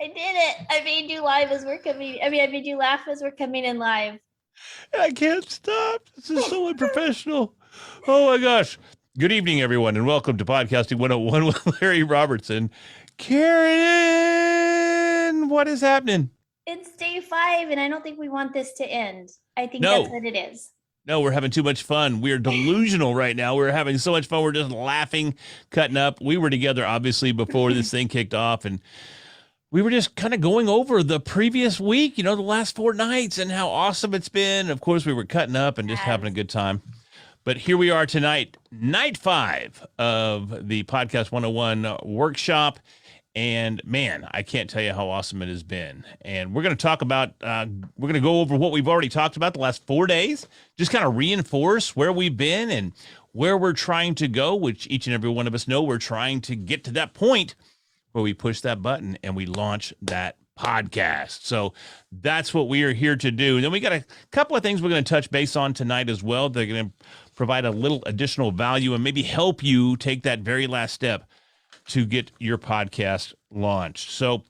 I did it. I made you live as we're coming. I made you laugh as we're coming in live. I can't stop. This is so unprofessional. Oh my gosh. Good evening, everyone, and welcome to Podcasting 101 with Larry Robertson. Karen, what is happening? It's day 5, and I don't think we want this to end. I think that's No, what it is. no, we're having too much fun. We're delusional right now. We're having so much fun. We're just laughing, cutting up. We were together, obviously, before this thing kicked off, and we were just kind of going over the previous week, the last 4 nights and how awesome it's been. Of course, we were cutting up and just having a good time. But here we are tonight, night 5 of the Podcast 101 workshop. And man, I can't tell you how awesome it has been. And we're going to talk about, we're going to go over what we've already talked about the last 4 days, just kind of reinforce where we've been and where we're trying to go, which each and every one of us know we're trying to get to that point where we push that button and we launch that podcast. So that's what we are here to do. And then we got a couple of things we're going to touch base on tonight as well. They're going to provide a little additional value and maybe help you take that very last step to get your podcast launched. So,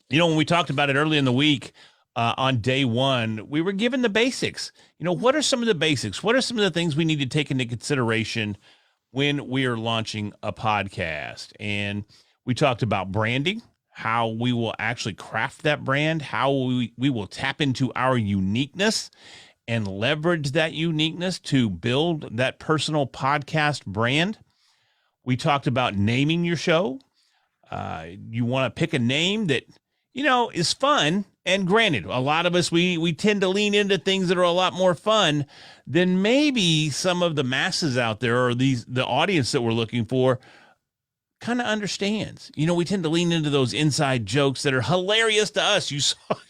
when we talked about it early in the week on day 1, we were given the basics. What are some of the basics? What are some of the things we need to take into consideration when we are launching a podcast? And we talked about branding, how we will actually craft that brand, how we will tap into our uniqueness and leverage that uniqueness to build that personal podcast brand. We talked about naming your show. You want to pick a name that, is fun. And granted, a lot of us, we tend to lean into things that are a lot more fun than maybe some of the masses out there or the audience that we're looking for kind of understands. We tend to lean into those inside jokes that are hilarious to us. You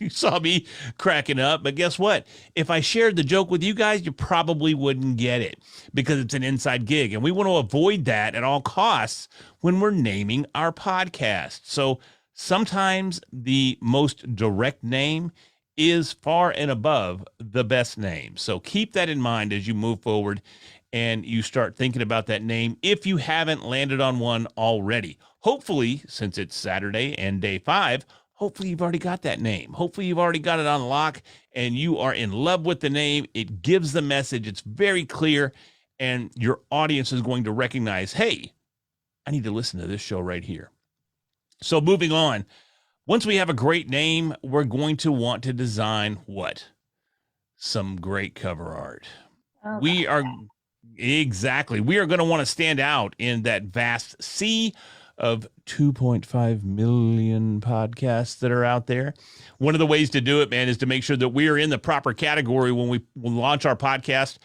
saw me cracking up, but guess what? If I shared the joke with you guys, you probably wouldn't get it because it's an inside gig. And we want to avoid that at all costs when we're naming our podcast. So sometimes the most direct name is far and above the best name. So keep that in mind as you move forward and you start thinking about that name if you haven't landed on one already. Hopefully, since it's Saturday and day 5, hopefully you've already got that name. Hopefully you've already got it on lock and you are in love with the name. It gives the message. It's very clear and your audience is going to recognize, hey, I need to listen to this show right here. So moving on, once we have a great name, we're going to want to design what? Some great cover art. We are going to want to stand out in that vast sea of 2.5 million podcasts that are out there. One of the ways to do it, man, is to make sure that we are in the proper category when we launch our podcast,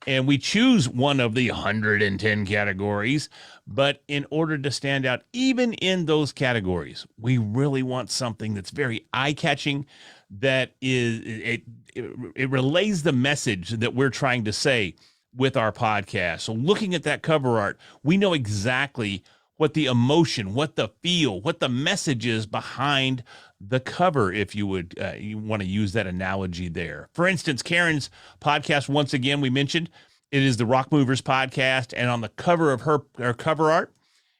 and we choose one of the 110 categories. But in order to stand out, even in those categories, we really want something that's very eye-catching, that it relays the message that we're trying to say with our podcast. So looking at that cover art, we know exactly what the emotion, what the feel, what the message is behind the cover, if you would, you want to use that analogy there. For instance, Karen's podcast, once again, we mentioned, it is the Rock Movers podcast, and on the cover of her cover art,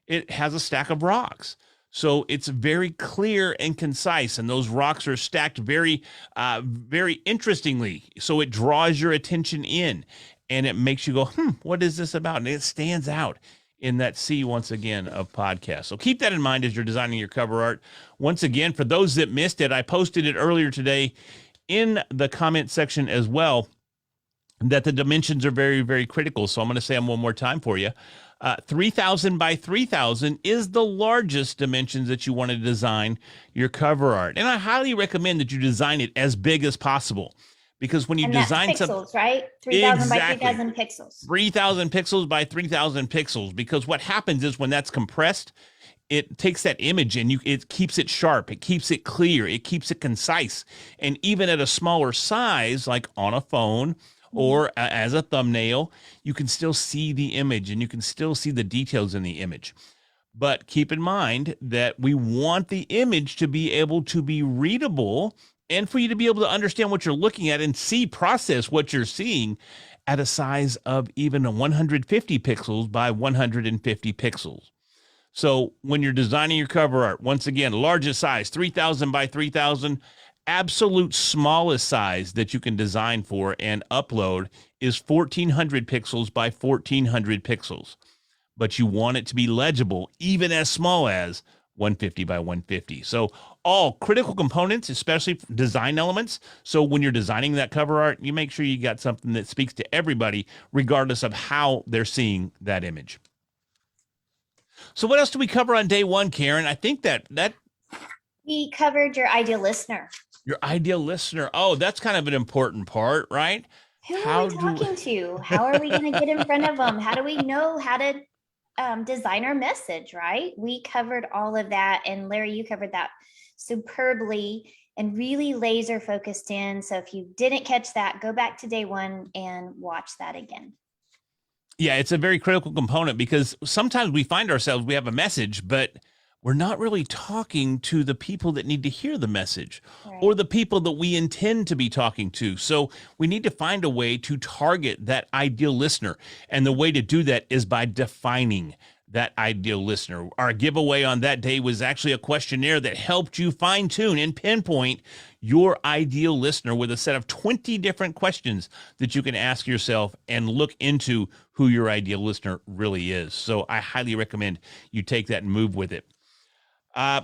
it has a stack of rocks. So it's very clear and concise, and those rocks are stacked very, very interestingly. So it draws your attention in, and it makes you go, what is this about? And it stands out in that sea, once again, of podcasts. So keep that in mind as you're designing your cover art. Once again, for those that missed it, I posted it earlier today in the comment section as well, that the dimensions are very, very critical. So I'm going to say them one more time for you. 3,000 by 3,000 is the largest dimensions that you want to design your cover art. And I highly recommend that you design it as big as possible. Because when you design pixels, right? 3,000 by 3,000 pixels. 3,000 pixels by 3,000 pixels. Because what happens is when that's compressed, it takes that image and it keeps it sharp. It keeps it clear. It keeps it concise. And even at a smaller size, like on a phone or as a thumbnail, you can still see the image and you can still see the details in the image. But keep in mind that we want the image to be able to be readable and for you to be able to understand what you're looking at and process what you're seeing at a size of even 150 pixels by 150 pixels. So when you're designing your cover art, once again, largest size, 3,000 by 3,000, absolute smallest size that you can design for and upload is 1,400 pixels by 1,400 pixels. But you want it to be legible, even as small as 150 by 150. So all critical components, especially design elements. So when you're designing that cover art, you make sure you got something that speaks to everybody, regardless of how they're seeing that image. So what else do we cover on day one, Karen? I think that We covered your ideal listener. your ideal listener. Oh, that's kind of an important part, right? Who How are we do- talking to? How are we going to get in front of them? How do we know how to design our message, right? We covered all of that. And Larry, you covered that superbly and really laser focused in. So if you didn't catch that, go back to day one and watch that again. Yeah, it's a very critical component because sometimes we find ourselves, we have a message, but we're not really talking to the people that need to hear the message or the people that we intend to be talking to. So we need to find a way to target that ideal listener. And the way to do that is by defining that ideal listener. Our giveaway on that day was actually a questionnaire that helped you fine tune and pinpoint your ideal listener with a set of 20 different questions that you can ask yourself and look into who your ideal listener really is. So I highly recommend you take that and move with it.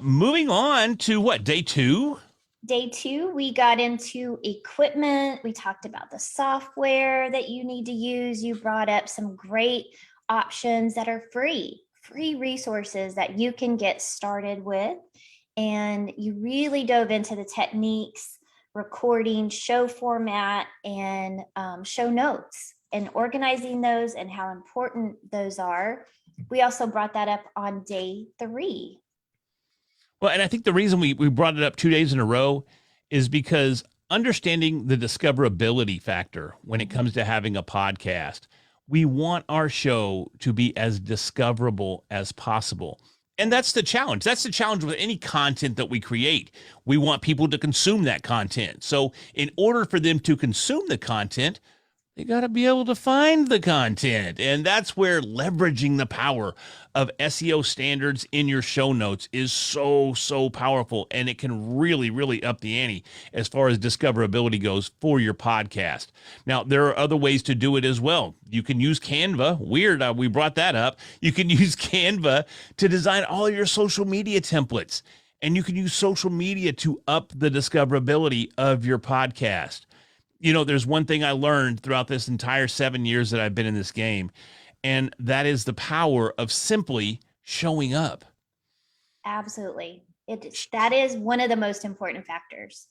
Moving on to what, day two? Day two, we got into equipment. We talked about the software that you need to use. You brought up some great options that are free resources that you can get started with. And you really dove into the techniques, recording, show format, and show notes and organizing those and how important those are. We also brought that up on day three. Well, and I think the reason we brought it up 2 days in a row is because understanding the discoverability factor when it comes to having a podcast, we want our show to be as discoverable as possible. And that's the challenge. That's the challenge with any content that we create. We want people to consume that content. So in order for them to consume the content, they got to be able to find the content. And that's where leveraging the power of SEO standards in your show notes is so powerful. And it can really, really up the ante as far as discoverability goes for your podcast. Now, there are other ways to do it as well. You can use Canva. Weird, we brought that up. You can use Canva to design all of your social media templates. And you can use social media to up the discoverability of your podcast. You know, there's one thing I learned throughout this entire 7 years that I've been in this game, and that is the power of simply showing up. Absolutely. That is one of the most important factors.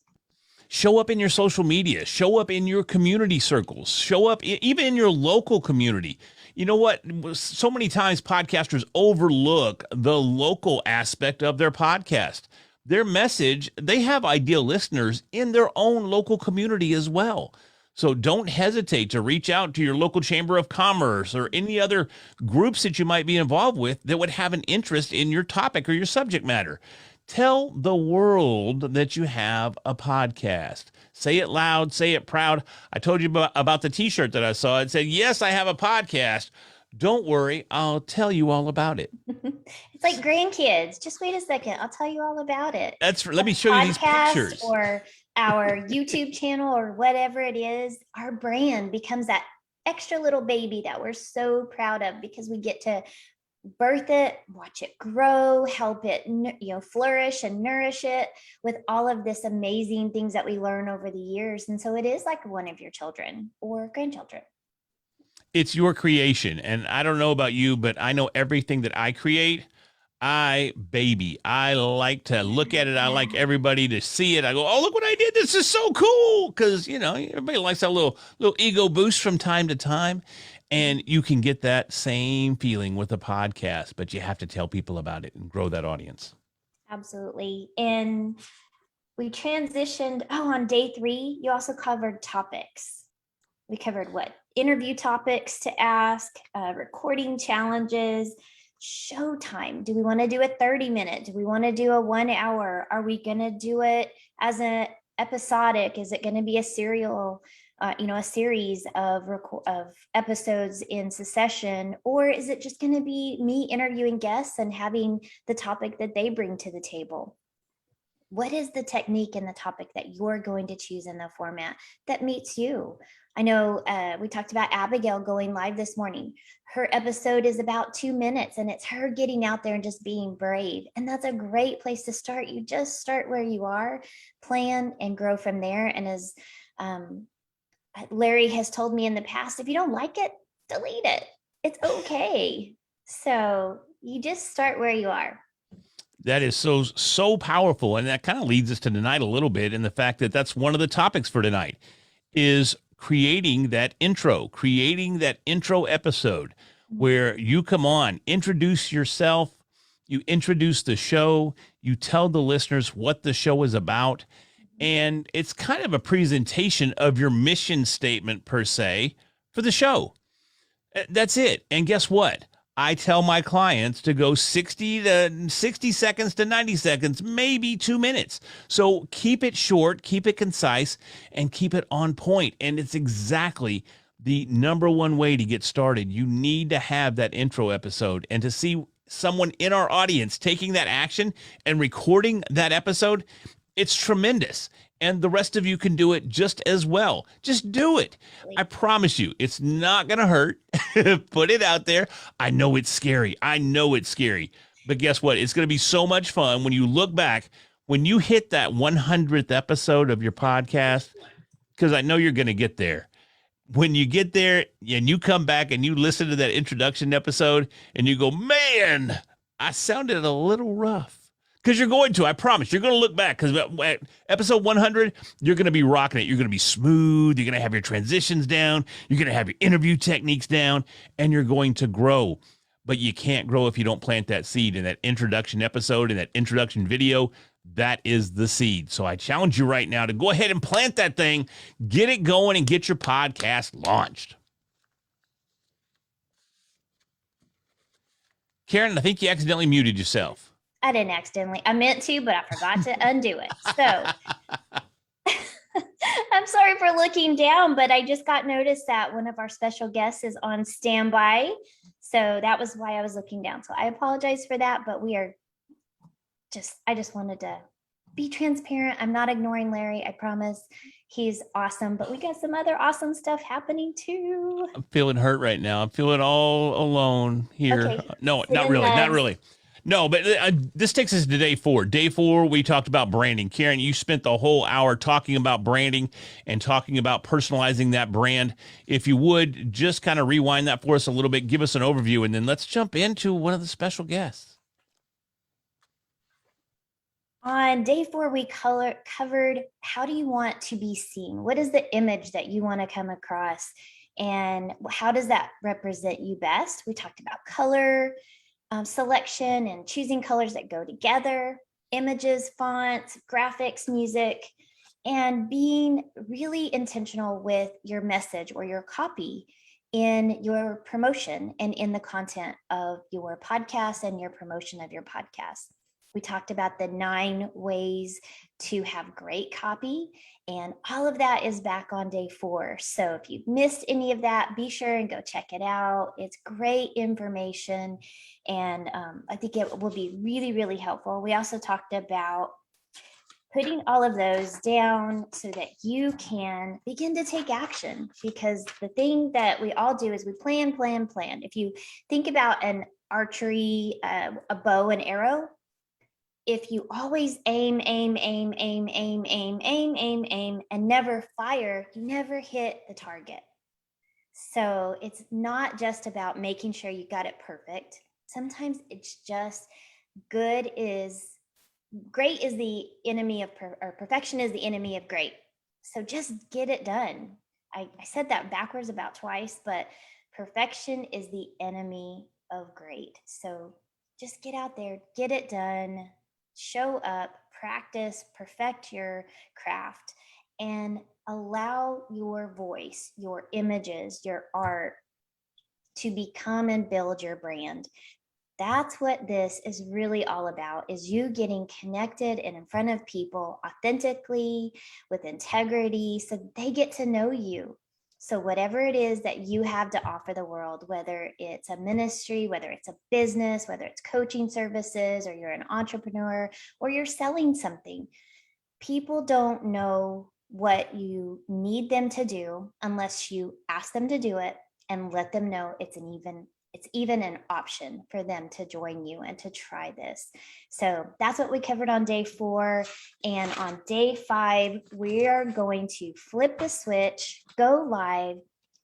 Show up in your social media, show up in your community circles, show up even in your local community. You know what? So many times podcasters overlook the local aspect of their podcast. Their message, they have ideal listeners in their own local community as well. So don't hesitate to reach out to your local chamber of commerce or any other groups that you might be involved with that would have an interest in your topic or your subject matter. Tell the world that you have a podcast. Say it loud, say it proud. I told you about the t-shirt that I saw. It said, "Yes, I have a podcast. Don't worry, I'll tell you all about it." It's like grandkids. Just wait a second. I'll tell you all about it. Let me show you these pictures. Or our YouTube channel or whatever it is, our brand becomes that extra little baby that we're so proud of because we get to birth it, watch it grow, help it, flourish and nourish it with all of this amazing things that we learn over the years. And so it is like one of your children or grandchildren. It's your creation. And I don't know about you, but I know everything that I create, I like to look at it. I like everybody to see it. I go, "Oh, look what I did. This is so cool." Because, everybody likes that little ego boost from time to time. And you can get that same feeling with a podcast, but you have to tell people about it and grow that audience. Absolutely. And we transitioned, on day 3, you also covered topics. We covered what? Interview topics to ask, recording challenges, showtime. Do we want to do a 30-minute? Do we want to do a 1 hour? Are we going to do it as an episodic? Is it going to be a serial? a series of episodes in succession, or is it just going to be me interviewing guests and having the topic that they bring to the table? What is the technique and the topic that you're going to choose in the format that meets you? I know we talked about Abigail going live this morning. Her episode is about 2 minutes and it's her getting out there and just being brave. And that's a great place to start. You just start where you are, plan and grow from there. And as Larry has told me in the past, if you don't like it, delete it. It's okay. So you just start where you are. That is so powerful. And that kind of leads us to tonight a little bit. And the fact that that's one of the topics for tonight is creating that intro episode where you come on, introduce yourself, you introduce the show, you tell the listeners what the show is about. And it's kind of a presentation of your mission statement per se for the show. That's it. And guess what? I tell my clients to go 60 seconds to 90 seconds, maybe 2 minutes. So keep it short, keep it concise, and keep it on point. And it's exactly the number one way to get started. You need to have that intro episode, and to see someone in our audience taking that action and recording that episode, it's tremendous. And the rest of you can do it just as well. Just do it. I promise you, it's not going to hurt. Put it out there. I know it's scary. But guess what? It's going to be so much fun when you look back, when you hit that 100th episode of your podcast, because I know you're going to get there. When you get there and you come back and you listen to that introduction episode and you go, man, I sounded a little rough. Because you're going to, I promise, you're going to look back, because at episode 100, you're going to be rocking it. You're going to be smooth. You're going to have your transitions down. You're going to have your interview techniques down, and you're going to grow. But you can't grow if you don't plant that seed in that introduction episode, in that introduction video. That is the seed. So I challenge you right now to go ahead and plant that thing, get it going, and get your podcast launched. Karen, I think you accidentally muted yourself. I didn't accidentally. I meant to, but I forgot to undo it. So I'm sorry for looking down, but I just got noticed that one of our special guests is on standby. So that was why I was looking down. So I apologize for that, but I just wanted to be transparent. I'm not ignoring Larry. I promise. He's awesome, but we got some other awesome stuff happening too. I'm feeling hurt right now. I'm feeling all alone here. Okay. No, not really. No, but this takes us to day 4. Day 4, we talked about branding. Karen, you spent the whole hour talking about branding and talking about personalizing that brand. If you would, just kind of rewind that for us a little bit, give us an overview, and then let's jump into one of the special guests. On day 4, we covered how do you want to be seen? What is the image that you want to come across? And how does that represent you best? We talked about color, selection and choosing colors that go together, images, fonts, graphics, music, and being really intentional with your message or your copy in your promotion and in the content of your podcast and your promotion of your podcast. We talked about the 9 ways to have great copy, and all of that is back on day 4. So if you've missed any of that, be sure and go check it out. It's great information, and I think it will be really, really helpful. We also talked about putting all of those down so that you can begin to take action, because the thing that we all do is we plan. If you think about an archery, a bow and arrow, if you always aim, and never fire, you never hit the target. So it's not just about making sure you got it perfect. Sometimes it's just great is the enemy of perfection is the enemy of great. So just get it done. I said that backwards about twice, but perfection is the enemy of great. So just get out there, get it done. Show up, practice, perfect your craft, and allow your voice, your images, your art to become and build your brand. that's what this is really all about, is you getting connected and in front of people authentically, with integrity, so they get to know you. So whatever it is that you have to offer the world, whether it's a ministry, whether it's a business, whether it's coaching services, or you're an entrepreneur, or you're selling something, people don't know what you need them to do unless you ask them to do it and let them know it's even an option for them to join you and to try this. So that's what we covered on day 4. And on day 5, we are going to flip the switch, go live,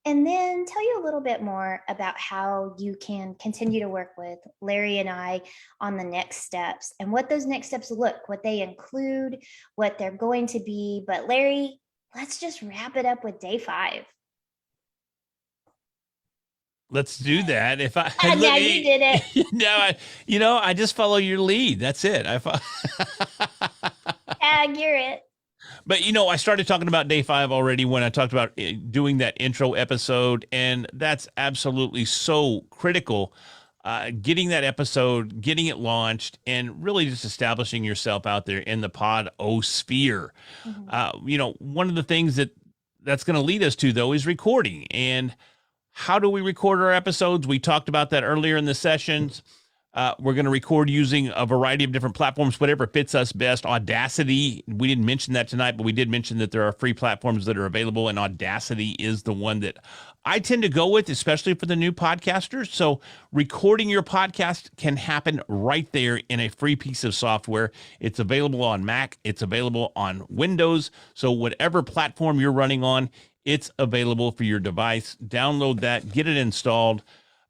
and then tell you a little bit more about how you can continue to work with Larry and I on the next steps, and what those next steps look, what they include, what they're going to be. But Larry, let's just wrap it up with day 5. Let's do that. If I Now you did it. No, I just follow your lead. That's it. Tag, you're it. But I started talking about day 5 already when I talked about doing that intro episode, and that's absolutely so critical. Getting that episode, getting it launched, and really just establishing yourself out there in the pod-o-sphere. One of the things that's going to lead us to, though, is recording. And how do we record our episodes? We talked about that earlier in the sessions. We're going to record using a variety of different platforms, whatever fits us best. Audacity, we didn't mention that tonight, but we did mention that there are free platforms that are available, and Audacity is the one that I tend to go with, especially for the new podcasters. So recording your podcast can happen right there in a free piece of software. It's available on Mac. It's available on Windows. So whatever platform you're running on, it's available for your device. Download that, get it installed.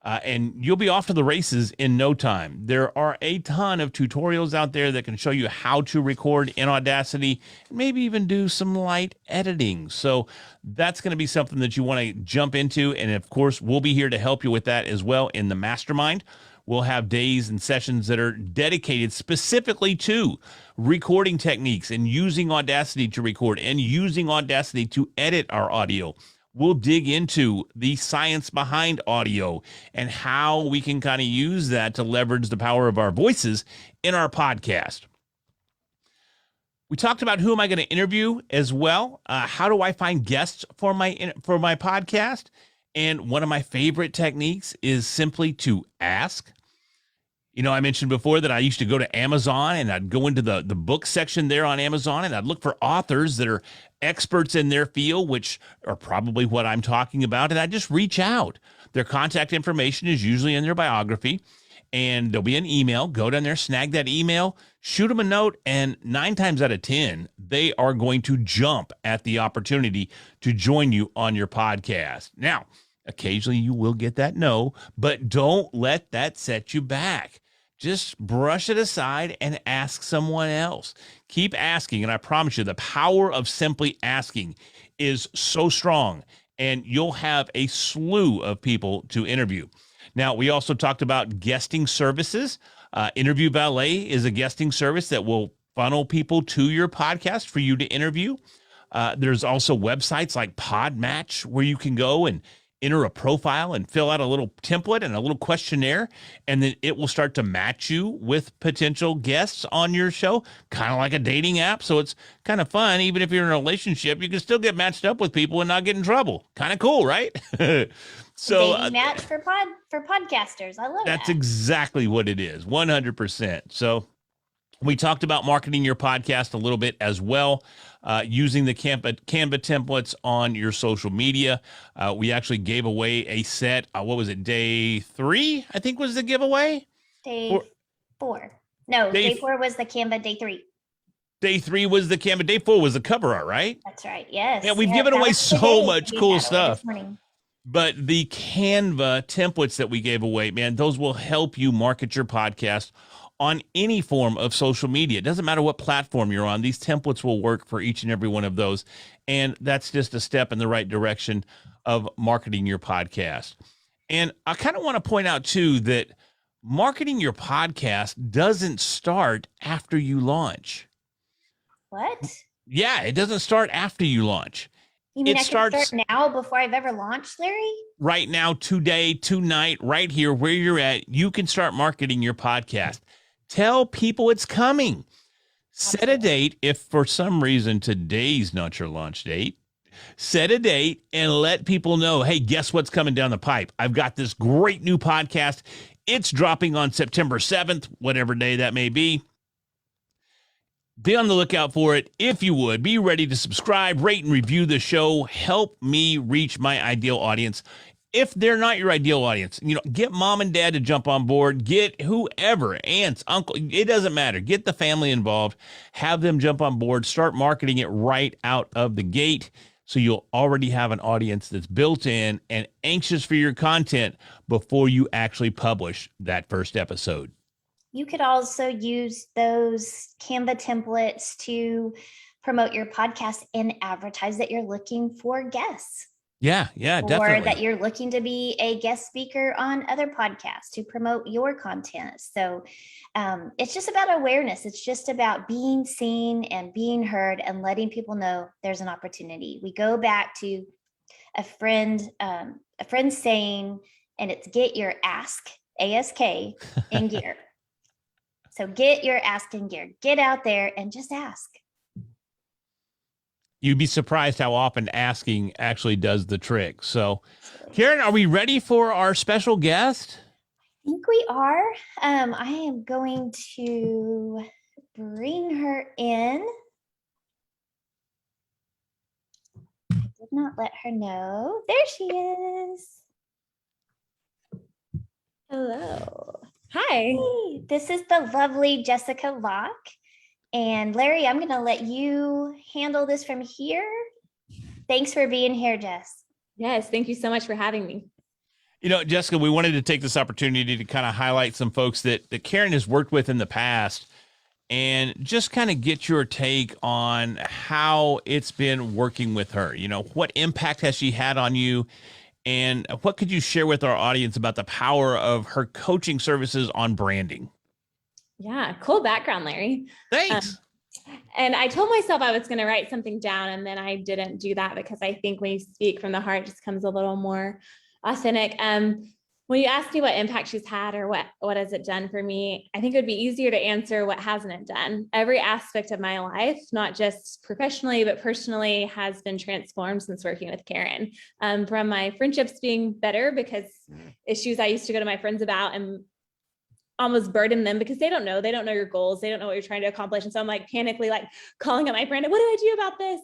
And you'll be off to the races in no time. There are a ton of tutorials out there that can show you how to record in Audacity, and maybe even do some light editing. So that's going to be something that you want to jump into. And of course, we'll be here to help you with that as well in the mastermind. We'll have days and sessions that are dedicated specifically to recording techniques and using Audacity to record and using Audacity to edit our audio. We'll dig into the science behind audio and how we can kind of use that to leverage the power of our voices in our podcast. We talked about who am I going to interview as well. How do I find guests for my podcast? And one of my favorite techniques is simply to ask. I mentioned before that I used to go to Amazon, and I'd go into the book section there on Amazon, and I'd look for authors that are experts in their field, which are probably what I'm talking about. And I just reach out. Their contact information is usually in their biography, and there'll be an email. Go down there, snag that email, shoot them a note, and 9 times out of 10, they are going to jump at the opportunity to join you on your podcast. Now, occasionally you will get that no, but don't let that set you back. Just brush it aside and ask someone else. Keep asking, and I promise you, the power of simply asking is so strong, and you'll have a slew of people to interview. Now, we also talked about guesting services. Interview Valet is a guesting service that will funnel people to your podcast for you to interview. There's also websites like Podmatch where you can go and enter a profile and fill out a little template and a little questionnaire, and then it will start to match you with potential guests on your show, kind of like a dating app. So it's kind of fun. Even if you're in a relationship, you can still get matched up with people and not get in trouble. Kind of cool, right? So dating match for podcasters. I love that. That's exactly what it is, 100%. So we talked about marketing your podcast a little bit as well, using the Canva templates on your social media. We actually gave away a set. What was it? Day 3, I think, was the giveaway. Day 4. No, day 4 was the Canva. Day 3. Day 3 was the Canva. Day 4 was the cover art, right? That's right. Yes. Yeah, we've given away so much cool stuff. But the Canva templates that we gave away, man, those will help you market your podcast on any form of social media. It doesn't matter what platform you're on. These templates will work for each and every one of those. And that's just a step in the right direction of marketing your podcast. And I kind of want to point out, too, that marketing your podcast doesn't start after you launch. What? Yeah, it doesn't start after you launch. You mean It I can starts start now before I've ever launched, Larry? right now, today, tonight, right here, where you're at. You can start marketing your podcast. Tell people it's coming. Set a Absolutely. date. If for some reason today's not your launch date, set a date and let people know, hey, guess what's coming down the pipe? I've got this great new podcast. It's dropping on September 7th, whatever day that may be. Be on the lookout for it. If you would, be ready to subscribe, rate, and review the show. Help me reach my ideal audience. If they're not your ideal audience, get mom and dad to jump on board. Get whoever, aunts, uncle, it doesn't matter. Get the family involved. Have them jump on board. Start marketing it right out of the gate. So you'll already have an audience that's built in and anxious for your content before you actually publish that first episode. You could also use those Canva templates to promote your podcast and advertise that you're looking for guests. Yeah, definitely. Or that you're looking to be a guest speaker on other podcasts to promote your content. So it's just about awareness. It's just about being seen and being heard and letting people know there's an opportunity. We go back to a friend saying, and it's get your ask, ASK, in gear. So get your ask in gear. Get out there and just ask. You'd be surprised how often asking actually does the trick. So, Karen, are we ready for our special guest? I think we are. I am going to bring her in. I did not let her know. There she is. Hello. Hi. Hey, this is the lovely Jessica Locke. And Larry, I'm going to let you handle this from here. Thanks for being here, Jess. Yes, thank you so much for having me. Jessica, we wanted to take this opportunity to kind of highlight some folks that Karen has worked with in the past and just kind of get your take on how it's been working with her. What impact has she had on you? And what could you share with our audience about the power of her coaching services on branding? Yeah, cool background, Larry. Thanks. And I told myself I was going to write something down, and then I didn't do that because I think when you speak from the heart, it just comes a little more authentic. When you asked me what impact she's had or what has it done for me, I think it would be easier to answer what hasn't it done. Every aspect of my life, not just professionally, but personally, has been transformed since working with Karen. From my friendships being better because issues I used to go to my friends about and almost burden them because they don't know your goals. They don't know what you're trying to accomplish. And so I'm like panically calling up my friend, what do I do about this?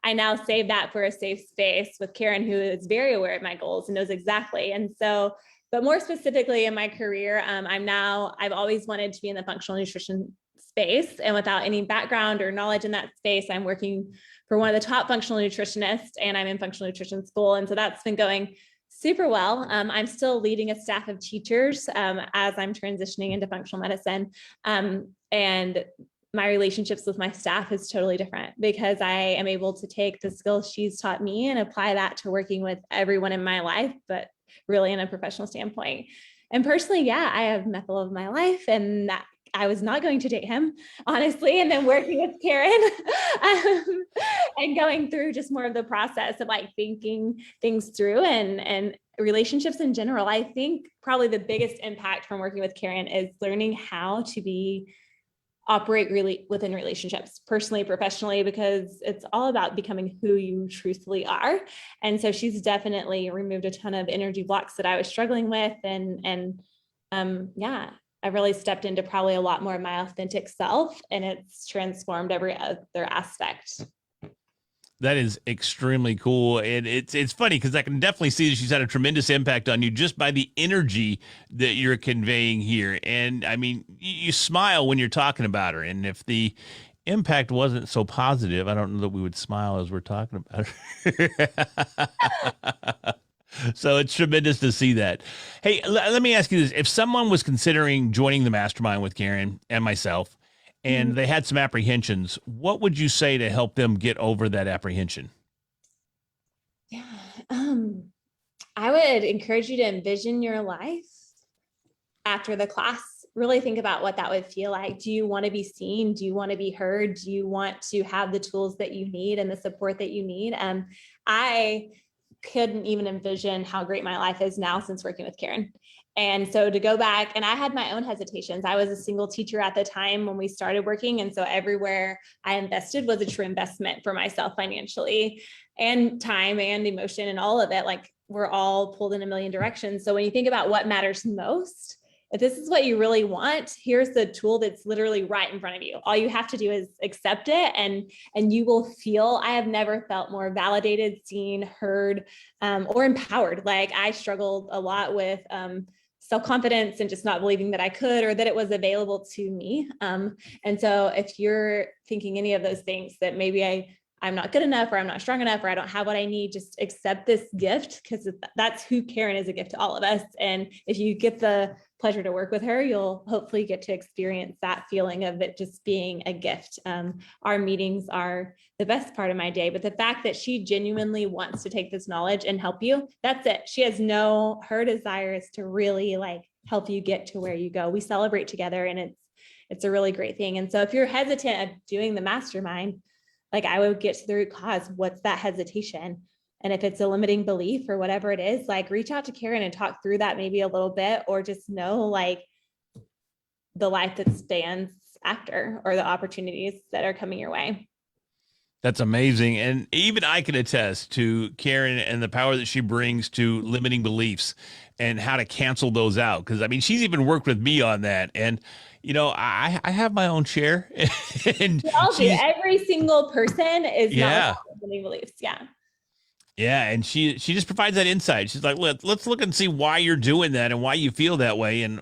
I now save that for a safe space with Karen, who is very aware of my goals and knows exactly. And so, but more specifically in my career, I've always wanted to be in the functional nutrition space, and without any background or knowledge in that space, I'm working for one of the top functional nutritionists, and I'm in functional nutrition school. And so that's been going super well. I'm still leading a staff of teachers as I'm transitioning into functional medicine. And my relationships with my staff is totally different because I am able to take the skills she's taught me and apply that to working with everyone in my life, but really in a professional standpoint. And personally, I have met the love of my life, and that I was not going to date him, honestly. And then working with Karen and going through just more of the process of thinking things through and relationships in general. I think probably the biggest impact from working with Karen is learning how to operate really within relationships, personally, professionally, because it's all about becoming who you truthfully are. And so she's definitely removed a ton of energy blocks that I was struggling with. I really stepped into probably a lot more of my authentic self, and it's transformed every other aspect. That is extremely cool. And it's funny because I can definitely see that she's had a tremendous impact on you just by the energy that you're conveying here. And I mean, you smile when you're talking about her. And if the impact wasn't so positive, I don't know that we would smile as we're talking about her. So it's tremendous to see that. Hey, let me ask you this. If someone was considering joining the mastermind with Karen and myself, and they had some apprehensions, what would you say to help them get over that apprehension? Yeah, I would encourage you to envision your life after the class really think about what that would feel like. Do you want to be seen? Do you want to be heard? Do you want to have the tools that you need and the support that you need? I couldn't even envision how great my life is now since working with Karen. And so to go back, and I had my own hesitations. I was a single teacher at the time when we started working. And so everywhere I invested was a true investment for myself financially, and time and emotion and all of it. Like, we're all pulled in a million directions. So when you think about what matters most, if this is what you really want, here's the tool that's literally right in front of you. All you have to do is accept it, and you will feel, I have never felt more validated, seen, heard, or empowered. Like, I struggled a lot with self-confidence and just not believing that I could, or that it was available to me. And so if you're thinking any of those things, that maybe I'm not good enough, or I'm not strong enough, or I don't have what I need, just accept this gift, because that's who Karen is, a gift to all of us. And if you get the pleasure to work with her, you'll hopefully get to experience that feeling of it just being a gift. Our meetings are the best part of my day, but the fact that she genuinely wants to take this knowledge and help you, that's it. She has her desire is to really like help you get to where you go. We celebrate together, and it's a really great thing. And so if you're hesitant of doing the mastermind, like, I would get to the root cause. What's that hesitation? And if it's a limiting belief or whatever it is, like, reach out to Karen and talk through that maybe a little bit, or just know like the life that stands after, or the opportunities that are coming your way. That's amazing. And even I can attest to Karen and the power that she brings to limiting beliefs and how to cancel those out. Because I mean, she's even worked with me on that. And, you know, I have my own share. And We all do. Every single person is Yeah. not limiting beliefs. Yeah. Yeah, and she just provides that insight. She's like, let's look and see why you're doing that and why you feel that way, and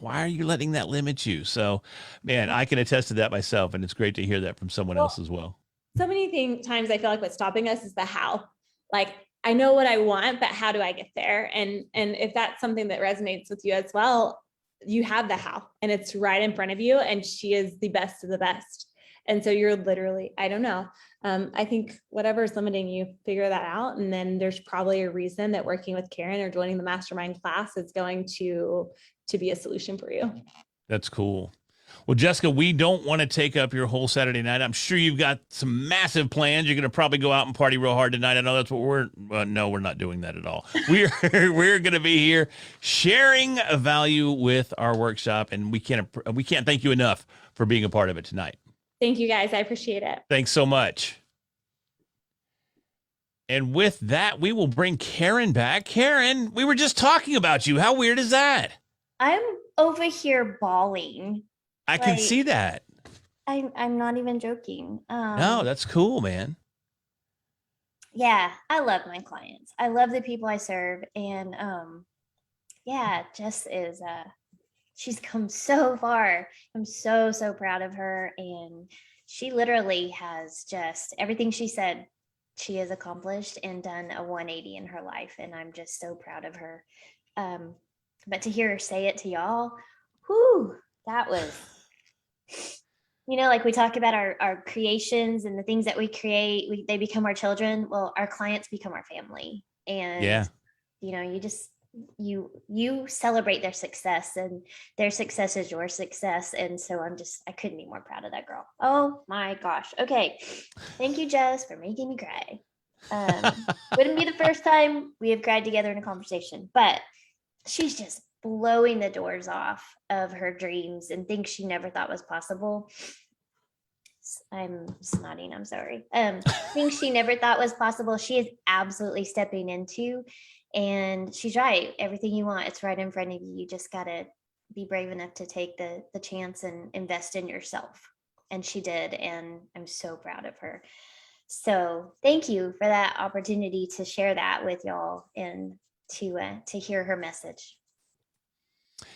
why are you letting that limit you. So, man, I can attest to that myself, and it's great to hear that from someone else as well. So many times I feel like what's stopping us is the how. Like, I know what I want, but how do I get there? And if that's something that resonates with you as well, you have the how, and it's right in front of you, and she is the best of the best. And so you're literally, I don't know. I think whatever's limiting you, figure that out. And then there's probably a reason that working with Karen or joining the mastermind class is going to be a solution for you. That's cool. Well, Jessica, we don't want to take up your whole Saturday night. I'm sure you've got some massive plans. You're going to probably go out and party real hard tonight. I know that's what no, we're not doing that at all. We're going to be here sharing a value with our workshop, and we can't thank you enough for being a part of it tonight. Thank you guys. I appreciate it. Thanks so much. And with that, we will bring Karen back. Karen, we were just talking about you. How weird is that? I'm over here bawling. I can see that. I'm not even joking. No, that's cool, man. Yeah, I love my clients. I love the people I serve. And yeah, Jess is she's come so far. I'm so proud of her. And she literally has just everything she said she has accomplished and done a 180 in her life. And I'm just so proud of her. But to hear her say it to y'all, whoo, that was, you know, like we talk about our creations and the things that we create, they become our children. Well, our clients become our family. And, yeah, you know, you celebrate their success, and their success is your success. And so I couldn't be more proud of that girl. Oh my gosh. Okay. Thank you, Jess, for making me cry. Wouldn't be the first time we have cried together in a conversation, but she's just blowing the doors off of her dreams and things she never thought was possible. I'm snotting, I'm sorry. Things she never thought was possible, she is absolutely stepping into. And she's right. Everything you want, it's right in front of you. You just got to be brave enough to take the chance and invest in yourself. And she did. And I'm so proud of her. So thank you for that opportunity to share that with y'all and to hear her message.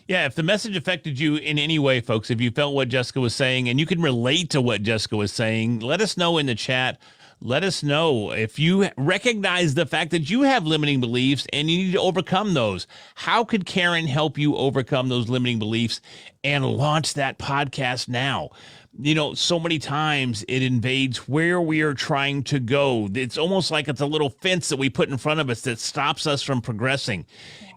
Yeah, if the message affected you in any way, folks, if you felt what Jessica was saying and you can relate to what Jessica was saying, let us know in the chat. Let us know if you recognize the fact that you have limiting beliefs and you need to overcome those. How could Karen help you overcome those limiting beliefs and launch that podcast now? You know, so many times it invades where we are trying to go. It's almost like it's a little fence that we put in front of us that stops us from progressing.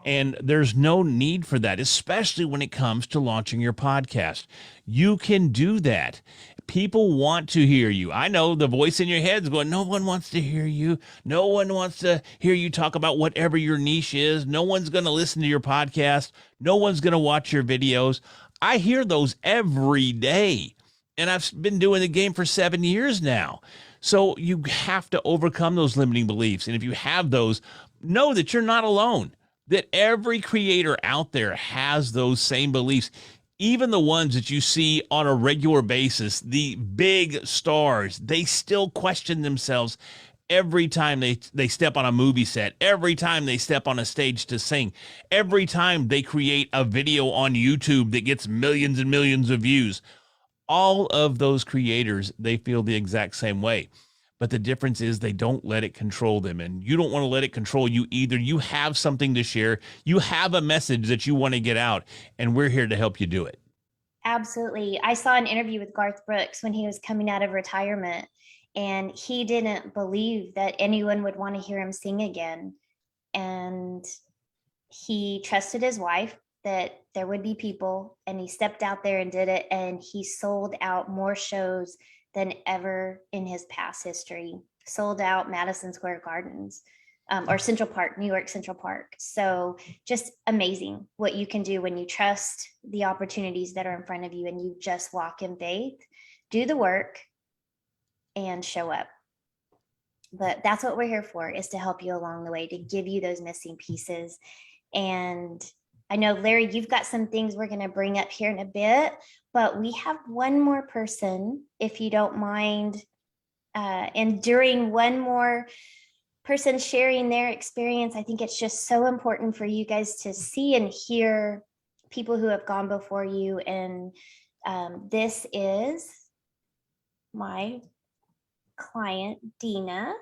And there's no need for that, especially when it comes to launching your podcast. You can do that. People want to hear you. I know the voice in your head is going, no one wants to hear you. No one wants to hear you talk about whatever your niche is. No one's going to listen to your podcast. No one's going to watch your videos. I hear those every day. And I've been doing the game for 7 years now. So you have to overcome those limiting beliefs. And if you have those, know that you're not alone, that every creator out there has those same beliefs. Even the ones that you see on a regular basis, the big stars, they still question themselves every time they step on a movie set, every time they step on a stage to sing, every time they create a video on YouTube that gets millions and millions of views. All of those creators, they feel the exact same way. But the difference is they don't let it control them. And you don't want to let it control you either. You have something to share. You have a message that you want to get out. And we're here to help you do it. Absolutely. I saw an interview with Garth Brooks when he was coming out of retirement, and he didn't believe that anyone would want to hear him sing again. And he trusted his wife that there would be people, and he stepped out there and did it. And he sold out more shows than ever in his past history. Sold out Madison Square Gardens, or Central Park, New York Central Park. So just amazing what you can do when you trust the opportunities that are in front of you and you just walk in faith, do the work, and show up. But that's what we're here for, is to help you along the way, to give you those missing pieces. And I know, Larry, you've got some things we're going to bring up here in a bit, but we have one more person, if you don't mind, enduring one more person sharing their experience. I think it's just so important for you guys to see and hear people who have gone before you. And this is my client, Dina.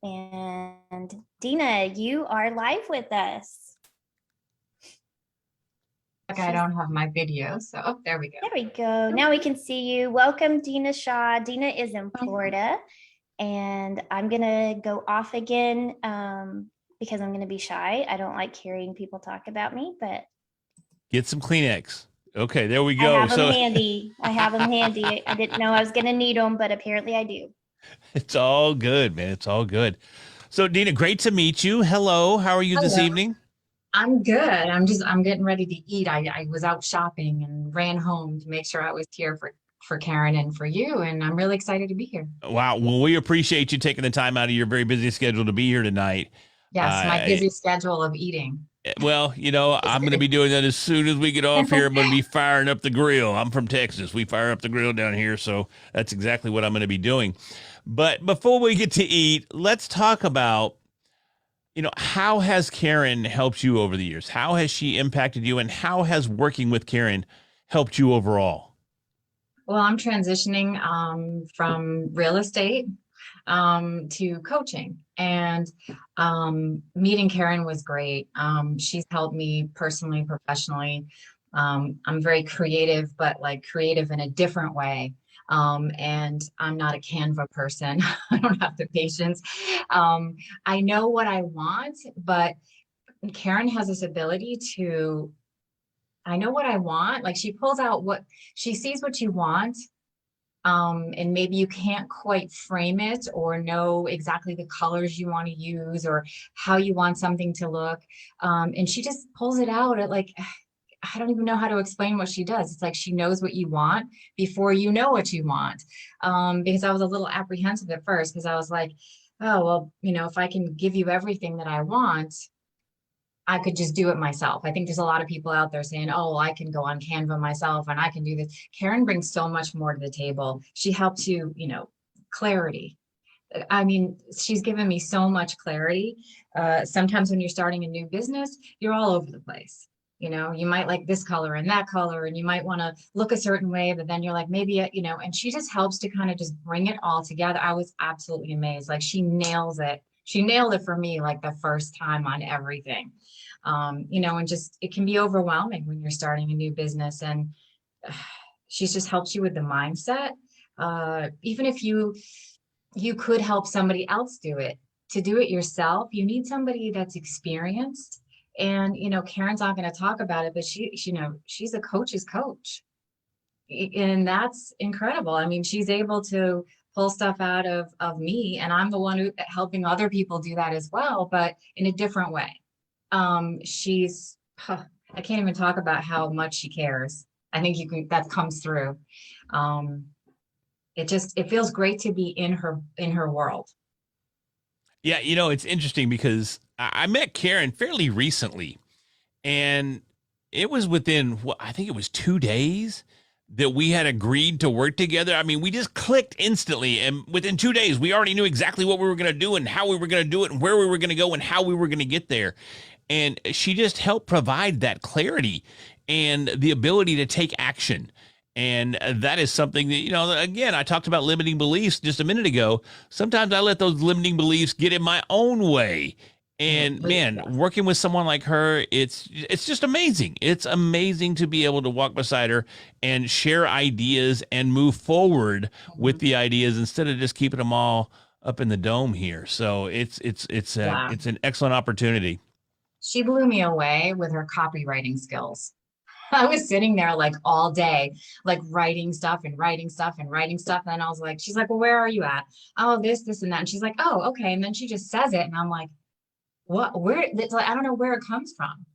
And Dina, you are live with us. I don't have my video, so oh, there we go. There we go. Now we can see you. Welcome, Dina Shaw. Dina is in Florida, and I'm gonna go off again because I'm gonna be shy. I don't like hearing people talk about me, but get some Kleenex. Okay, there we go. I have them handy. I have them handy. I didn't know I was gonna need them, but apparently I do. It's all good, man. It's all good. So, Dina, great to meet you. Hello. How are you this evening? I'm good. I'm getting ready to eat. I was out shopping and ran home to make sure I was here for Karen and for you. And I'm really excited to be here. Wow. Well, we appreciate you taking the time out of your very busy schedule to be here tonight. Yes, my busy schedule of eating. Well, you know, I'm going to be doing that as soon as we get off here. I'm going to be firing up the grill. I'm from Texas. We fire up the grill down here. So that's exactly what I'm going to be doing. But before we get to eat, let's talk about, you know, how has Karen helped you over the years? How has she impacted you? And how has working with Karen helped you overall? Well, I'm transitioning from real estate to coaching, and meeting Karen was great. She's helped me personally, professionally. I'm very creative, but like creative in a different way. And I'm not a Canva person. I don't have the patience. I know what I want, but Karen has this ability to, I know what I want. Like she pulls out she sees what you want. And maybe you can't quite frame it or know exactly the colors you want to use or how you want something to look. And she just pulls it out at like, I don't even know how to explain what she does. It's like she knows what you want before you know what you want. Because I was a little apprehensive at first because I was like, oh, well, you know, if I can give you everything that I want, I could just do it myself. I think there's a lot of people out there saying, oh, well, I can go on Canva myself and I can do this. Karen brings so much more to the table. She helps you, you know, clarity. I mean, she's given me so much clarity. Sometimes when you're starting a new business, you're all over the place. You know, you might like this color and that color, and you might want to look a certain way, but then you're like, maybe, you know, and she just helps to kind of just bring it all together. I was absolutely amazed. Like she nails it. She nailed it for me like the first time on everything. You know, and just, it can be overwhelming when you're starting a new business, and she's just helped you with the mindset. Even if you you could help somebody else do it. To do it yourself, you need somebody that's experienced. And, Karen's not going to talk about it, but she's a coach's coach. And that's incredible. I mean, she's able to pull stuff out of me, and I'm the one who helping other people do that as well, but in a different way. I can't even talk about how much she cares. I think that comes through. It feels great to be in her world. Yeah, it's interesting because I met Karen fairly recently, and it was within I think it was 2 days that we had agreed to work together. I mean, we just clicked instantly, and within 2 days, we already knew exactly what we were going to do and how we were going to do it and where we were going to go and how we were going to get there. And she just helped provide that clarity and the ability to take action. And that is something that, again, I talked about limiting beliefs just a minute ago. Sometimes I let those limiting beliefs get in my own way. And man, working with someone like her, it's just amazing. It's amazing to be able to walk beside her and share ideas and move forward with the ideas instead of just keeping them all up in the dome here. So it's an excellent opportunity. She blew me away with her copywriting skills. I was sitting there like all day, like writing stuff and writing stuff and writing stuff. And I was like, she's like, well, where are you at? Oh, this, and that. And she's like, oh, okay. And then she just says it. And I'm like, what, where, it's like, I don't know where it comes from.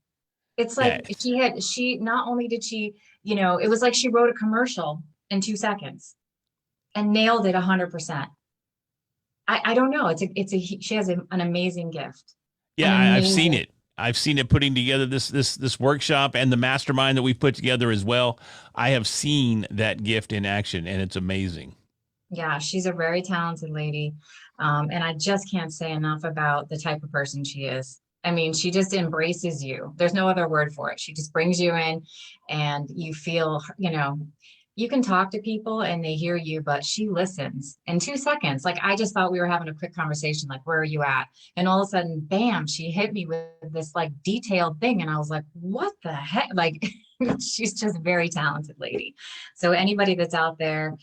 It's like she not only did she, it was like she wrote a commercial in 2 seconds and nailed it 100%. I don't know. She has an amazing gift. Yeah, I've seen it. I've seen it putting together this workshop and the mastermind that we've put together as well. I have seen that gift in action, and it's amazing. Yeah, she's a very talented lady. And I just can't say enough about the type of person she is. I mean, she just embraces you. There's no other word for it. She just brings you in and you feel, you can talk to people and they hear you, but she listens in 2 seconds. Like, I just thought we were having a quick conversation, like, where are you at? And all of a sudden, bam, she hit me with this like detailed thing. And I was like, what the heck? Like, she's just a very talented lady. So anybody that's out there,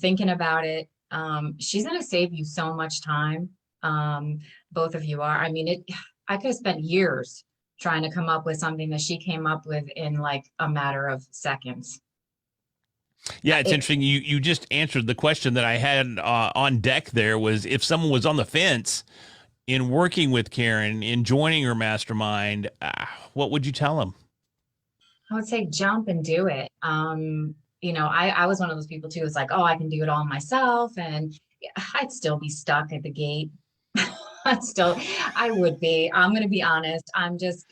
thinking about it, she's going to save you so much time. Both of you are. I mean, I could have spent years trying to come up with something that she came up with in like a matter of seconds. Yeah, it's interesting. You just answered the question that I had on deck there was if someone was on the fence in working with Karen, in joining her mastermind, what would you tell them? I would say jump and do it. I was one of those people too. It's like, oh, I can do it all myself. And I'd still be stuck at the gate. I would be. I'm going to be honest. I'm just,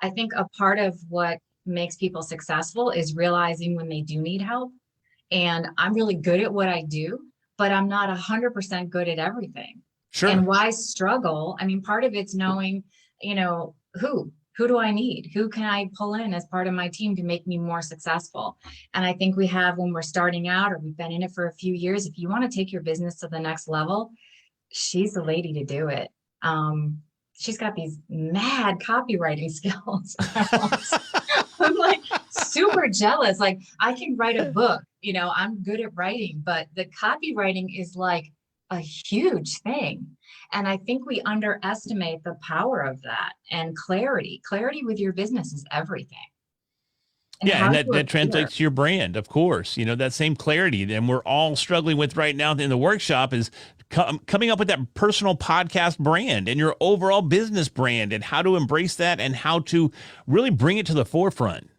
I think a part of what makes people successful is realizing when they do need help. And I'm really good at what I do, but I'm not 100% good at everything. Sure. And why struggle? I mean, part of it's knowing, who do I need? Who can I pull in as part of my team to make me more successful? And I think we have, when we're starting out or we've been in it for a few years, if you want to take your business to the next level, she's the lady to do it. She's got these mad copywriting skills. I'm like super jealous. Like, I can write a book, I'm good at writing, but the copywriting is like a huge thing. And I think we underestimate the power of that and clarity. Clarity with your business is everything. And that translates to your brand, of course. That same clarity. And we're all struggling with right now in the workshop is coming up with that personal podcast brand and your overall business brand and how to embrace that and how to really bring it to the forefront.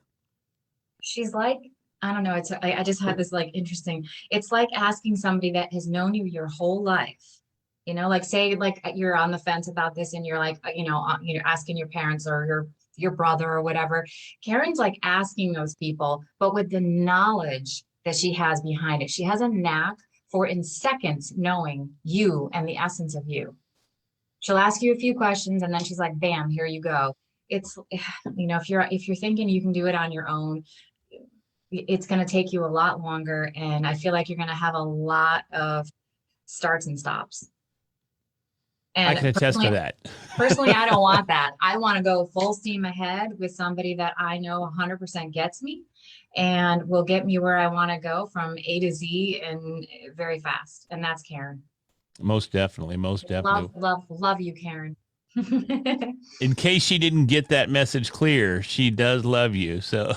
She's like, I don't know. I just had this like interesting, it's like asking somebody that has known you your whole life, like say like you're on the fence about this and you're like, asking your parents or your brother or whatever. Karen's like asking those people, but with the knowledge that she has behind it. She has a knack for in seconds knowing you and the essence of you. She'll ask you a few questions and then she's like, bam, here you go. It's, if you're thinking you can do it on your own, it's going to take you a lot longer. And I feel like you're going to have a lot of starts and stops. And I can attest to that. Personally, I don't want that. I want to go full steam ahead with somebody that I know 100% gets me and will get me where I want to go from A to Z and very fast. And that's Karen. Most definitely. Most definitely. Love you, Karen. In case she didn't get that message clear, she does love you. So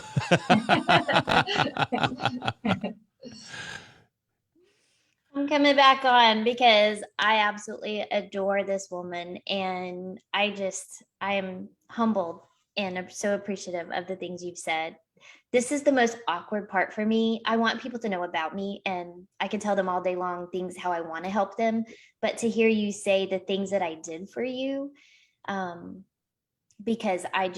I'm coming back on because I absolutely adore this woman, and I am humbled and I'm so appreciative of the things you've said. This is the most awkward part for me. I want people to know about me, and I can tell them all day long things how I want to help them, but to hear you say the things that I did for you, um, because I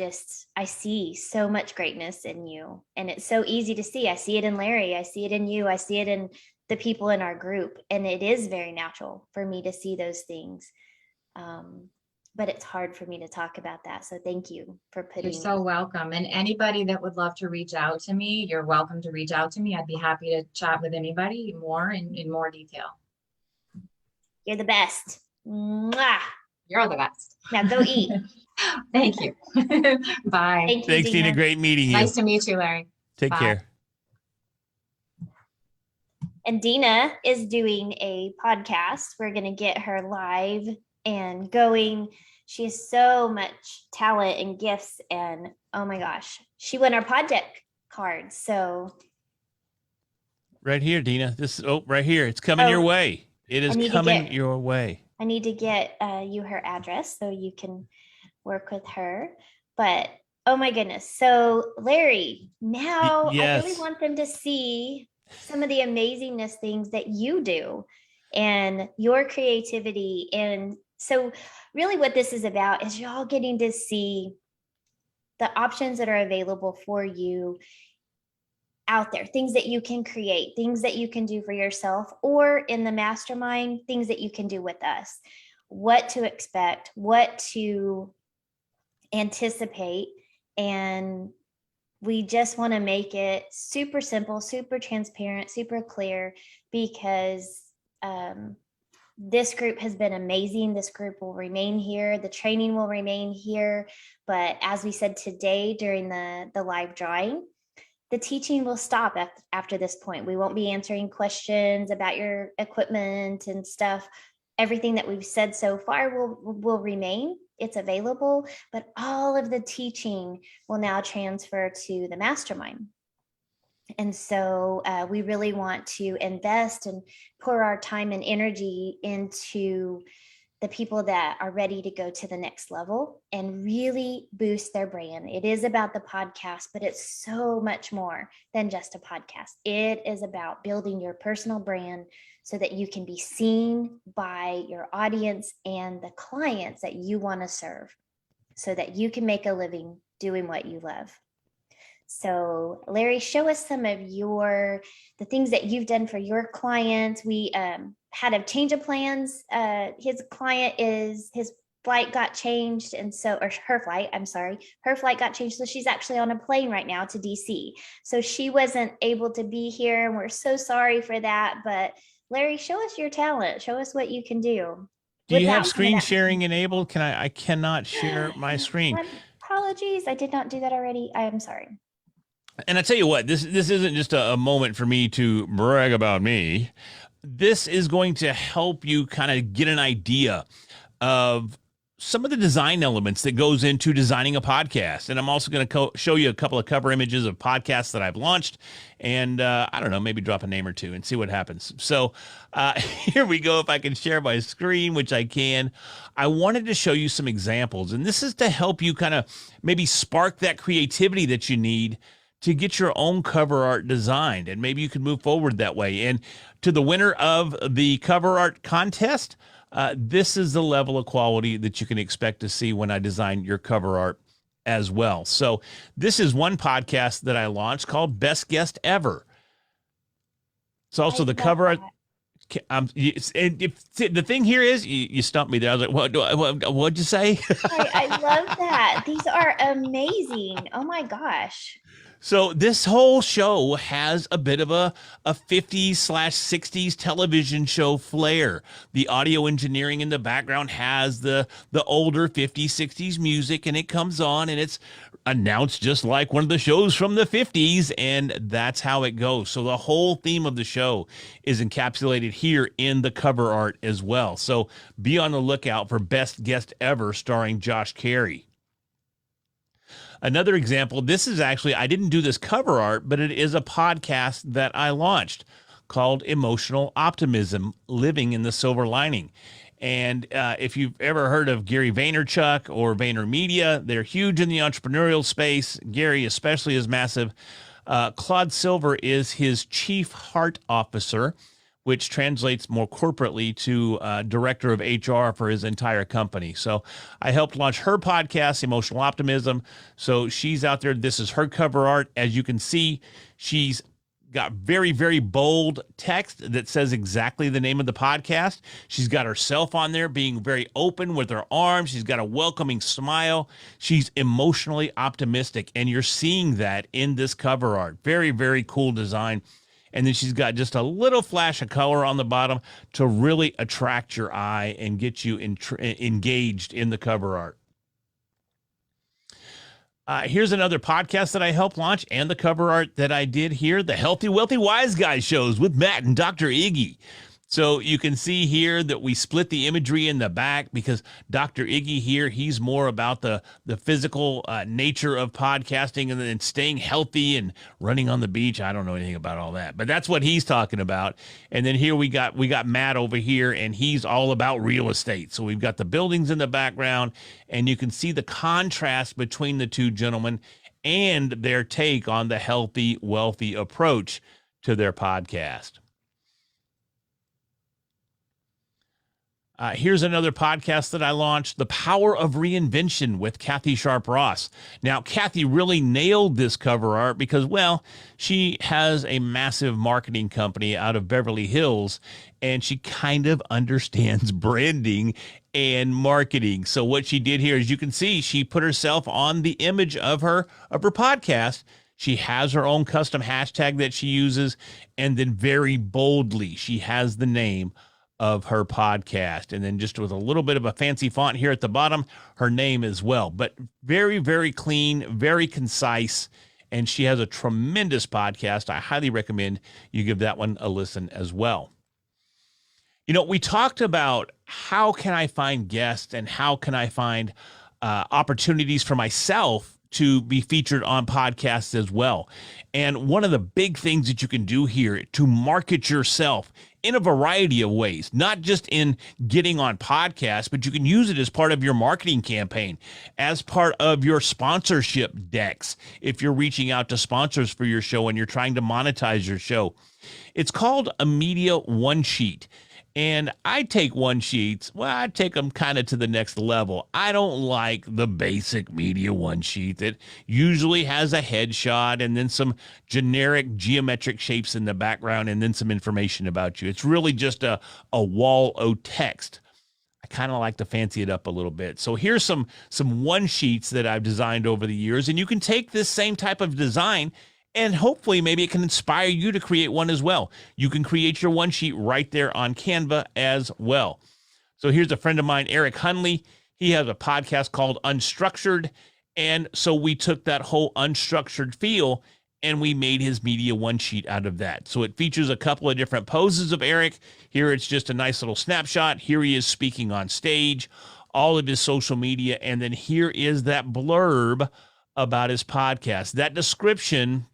see so much greatness in you, and it's so easy to see. I see it in Larry, I see it in you, I see it in the people in our group, and it is very natural for me to see those things. um, but it's hard for me to talk about that, so thank you for You're putting. so welcome. And anybody that would love to reach out to me, you're welcome to reach out to me. I'd be happy to chat with anybody more in more detail. You're the best. Mwah! You're the best. Now go eat. Thank you. Bye. Thank you, thanks, Dina. Dina. Great meeting you. Nice to meet you, Larry. Take Bye. care. And Dina is doing a podcast. We're going to get her live and going. She has so much talent and gifts. And oh my gosh, she won our pod deck card. So Right here, Dina. Right here. It's coming Oh, your way. It I is need to coming get- your way. I need to get you her address so you can work with her. But oh my goodness. So Larry, now I really yes. want them to see some of the amazingness things that you do and your creativity. And so really what this is about is y'all getting to see the options that are available for you out there, things that you can create, things that you can do for yourself, or in the mastermind, things that you can do with us, what to expect, what to anticipate. And we just want to make it super simple, super transparent, super clear, because this group has been amazing. This group will remain here. The training will remain here. But as we said today during the live drawing, the teaching will stop after this point. We won't be answering questions about your equipment and stuff. Everything that we've said so far will remain. It's available, but all of the teaching will now transfer to the mastermind. And so we really want to invest and pour our time and energy into the people that are ready to go to the next level and really boost their brand. It is about the podcast, but it's so much more than just a podcast. It is about building your personal brand so that you can be seen by your audience and the clients that you want to serve, so that you can make a living doing what you love. So Larry, show us some of the things that you've done for your clients. We had a change of plans. His flight got changed. And so, or her flight got changed. So she's actually on a plane right now to DC. So she wasn't able to be here, and we're so sorry for that. But Larry, show us your talent. Show us what you can do. Do you have without screen that- sharing enabled? I cannot share my screen. Apologies. I did not do that already. I am sorry. And I tell you what, this isn't just a moment for me to brag about me. This is going to help you kind of get an idea of some of the design elements that goes into designing a podcast. And I'm also going to show you a couple of cover images of podcasts that I've launched. And I don't know, maybe drop a name or two and see what happens. So here we go. If I can share my screen, which I can, I wanted to show you some examples. And this is to help you kind of maybe spark that creativity that you need to get your own cover art designed. And maybe you can move forward that way. And to the winner of the cover art contest, this is the level of quality that you can expect to see when I design your cover art as well. So this is one podcast that I launched called Best Guest Ever. It's also I the love cover art. that. The thing here is, you stumped me there. I was like, what'd you say? I love that. These are amazing. Oh my gosh. So this whole show has a bit of a 50s/60s television show flair. The audio engineering in the background has the older 50s, 60s music, and it comes on and it's announced just like one of the shows from the 50s, and that's how it goes. So the whole theme of the show is encapsulated here in the cover art as well. So be on the lookout for Best Guest Ever starring Josh Carey. Another example, this is actually, I didn't do this cover art, but it is a podcast that I launched called Emotional Optimism, Living in the Silver Lining. And if you've ever heard of Gary Vaynerchuk or VaynerMedia, they're huge in the entrepreneurial space. Gary especially is massive. Claude Silver is his chief heart officer, which translates more corporately to director of HR for his entire company. So I helped launch her podcast, Emotional Optimism. So she's out there. This is her cover art. As you can see, she's got very, very bold text that says exactly the name of the podcast. She's got herself on there being very open with her arms. She's got a welcoming smile. She's emotionally optimistic, and you're seeing that in this cover art. Very, very cool design. And then she's got just a little flash of color on the bottom to really attract your eye and get you engaged in the cover art. Here's another podcast that I helped launch and the cover art that I did here, the Healthy, Wealthy, Wise Guys shows with Matt and Dr. Iggy. So you can see here that we split the imagery in the back because Dr. Iggy here, he's more about the physical nature of podcasting and then staying healthy and running on the beach. I don't know anything about all that, but that's what he's talking about. And then here we got Matt over here, and he's all about real estate. So we've got the buildings in the background, and you can see the contrast between the two gentlemen and their take on the healthy, wealthy approach to their podcast. Here's another podcast that I launched, The Power of Reinvention with Kathy Sharp Ross. Now, Kathy really nailed this cover art because, well, she has a massive marketing company out of Beverly Hills, and she kind of understands branding and marketing. So what she did here, as you can see, she put herself on the image of her podcast. She has her own custom hashtag that she uses, and then very boldly, she has the name of her podcast, and then just with a little bit of a fancy font here at the bottom, her name as well. But very, very clean, very concise, and she has a tremendous podcast. I highly recommend you give that one a listen as well. You know, we talked about how can I find guests and how can I find opportunities for myself to be featured on podcasts as well. And one of the big things that you can do here to market yourself in a variety of ways, not just in getting on podcasts, but you can use it as part of your marketing campaign, as part of your sponsorship decks. If you're reaching out to sponsors for your show and you're trying to monetize your show, it's called a media one sheet. And I take one sheets, well, I take them kind of to the next level. I don't like the basic media one sheet that usually has a headshot and then some generic geometric shapes in the background and then some information about you. It's really just a wall of text. I kind of like to fancy it up a little bit. So here's some one sheets that I've designed over the years, and you can take this same type of design and hopefully maybe it can inspire you to create one as well. You can create your one sheet right there on Canva as well. So here's a friend of mine, Eric Hunley. He has a podcast called Unstructured. And so we took that whole unstructured feel and we made his media one sheet out of that. So it features a couple of different poses of Eric. Here it's just a nice little snapshot. Here he is speaking on stage, all of his social media. And then here is that blurb about his podcast, that description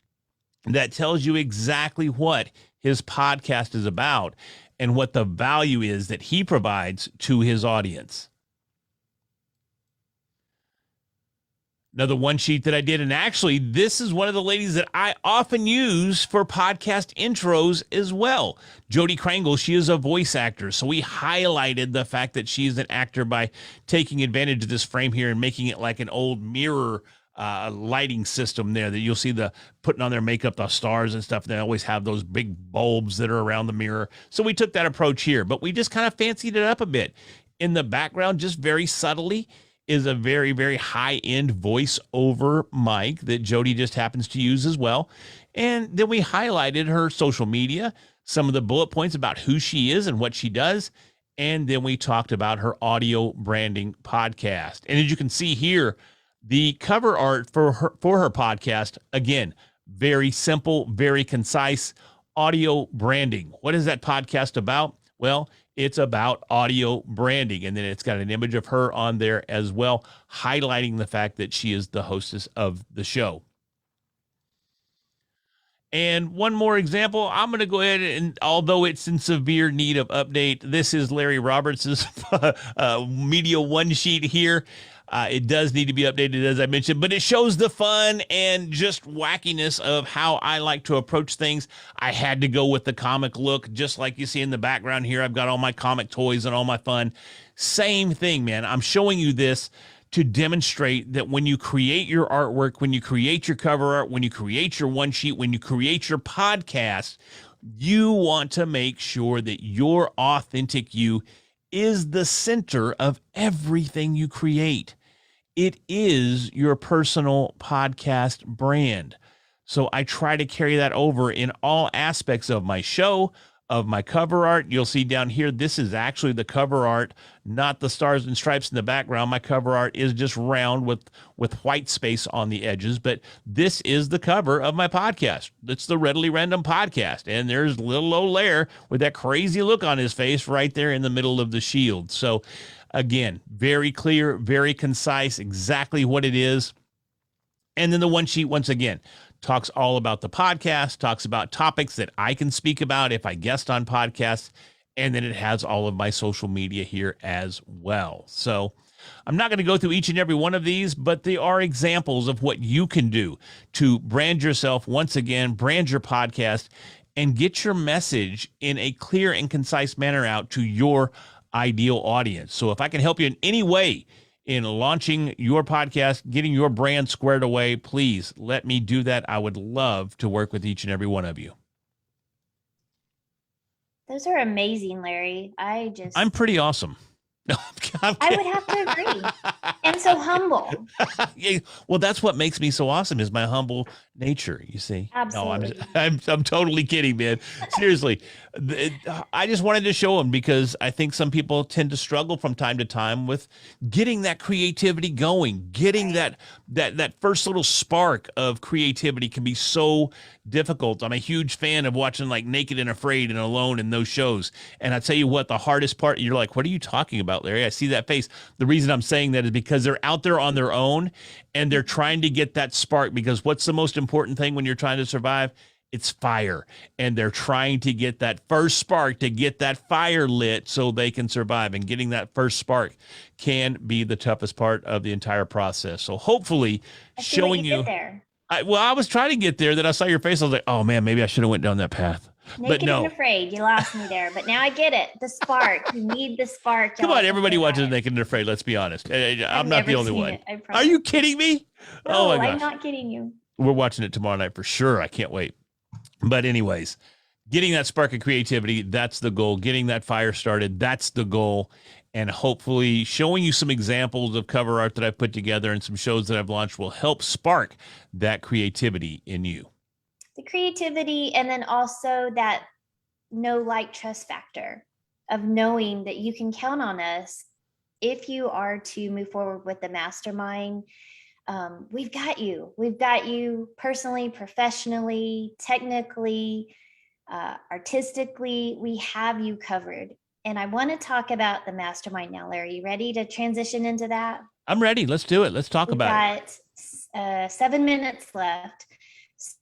that tells you exactly what his podcast is about and what the value is that he provides to his audience. Another one sheet that I did, and actually this is one of the ladies that I often use for podcast intros as well. Jody Krangle, she is a voice actor. So we highlighted the fact that she's an actor by taking advantage of this frame here and making it like an old mirror lighting system there that you'll see the putting on their makeup, the stars and stuff. They always have those big bulbs that are around the mirror. So we took that approach here, but we just kind of fancied it up a bit. In the background, just very subtly, is a very, very high-end voice-over mic that Jody just happens to use as well. And then we highlighted her social media, some of the bullet points about who she is and what she does. And then we talked about her audio branding podcast. And as you can see here, the cover art for her podcast, again, very simple, very concise, audio branding. What is that podcast about? Well, it's about audio branding. And then it's got an image of her on there as well, highlighting the fact that she is the hostess of the show. And one more example, I'm going to go ahead and, although it's in severe need of update, this is Larry Roberts' Media One sheet here. It does need to be updated, as I mentioned, but it shows the fun and just wackiness of how I like to approach things. I had to go with the comic look, just like you see in the background here. I've got all my comic toys and all my fun. Same thing, man. I'm showing you this to demonstrate that when you create your artwork, when you create your cover art, when you create your one sheet, when you create your podcast, you want to make sure that your authentic you is the center of everything you create. It is your personal podcast brand. So I try to carry that over in all aspects of my show, of my cover art. You'll see down here, this is actually the cover art, not the stars and stripes in the background. My cover art is just round with white space on the edges, but this is the cover of my podcast. It's the Readily Random podcast. And there's little old Lair with that crazy look on his face right there in the middle of the shield. So again, very clear, very concise, exactly what it is. And then the one sheet, once again, talks all about the podcast, talks about topics that I can speak about if I guest on podcasts, and then it has all of my social media here as well. So I'm not going to go through each and every one of these, but they are examples of what you can do to brand yourself, once again, brand your podcast, and get your message in a clear and concise manner out to your ideal audience. So if I can help you in any way in launching your podcast, getting your brand squared away, please let me do that. I would love to work with each and every one of you. Those are amazing, Larry. I'm pretty awesome. No, I would have to agree. And so humble. Yeah, well, that's what makes me so awesome is my humble nature, you see. Absolutely. No, I'm totally kidding, man. Seriously. I just wanted to show them because I think some people tend to struggle from time to time with getting that creativity going, getting that first little spark of creativity can be so difficult. I'm a huge fan of watching like Naked and Afraid and Alone and those shows. And I tell you what, the hardest part, you're like, what are you talking about, Larry? I see that face. The reason I'm saying that is because they're out there on their own and they're trying to get that spark, because what's the most important thing when you're trying to survive? It's fire. And they're trying to get that first spark, to get that fire lit so they can survive. And getting that first spark can be the toughest part of the entire process. So hopefully showing you there. I was trying to get there. Then I saw your face. I was like, oh man, maybe I should have went down that path. Naked but no. and Afraid. You lost me there, but now I get it. The spark. You need the spark. Come on, everybody watches Naked and Afraid. Let's be honest. I'm not the only one. Are you kidding me? No, oh my gosh. I'm not kidding you. We're watching it tomorrow night for sure. I can't wait. But anyways, getting that spark of creativity, that's the goal. Getting that fire started, that's the goal. And hopefully showing you some examples of cover art that I've put together and some shows that I've launched will help spark that creativity in you. The creativity, and then also that know, like, trust factor of knowing that you can count on us if you are to move forward with the mastermind. We've got you. We've got you personally, professionally, technically, artistically. We have you covered. And I want to talk about the mastermind now, Larry. You ready to transition into that? I'm ready. Let's do it. Let's talk about it. We've got 7 minutes left.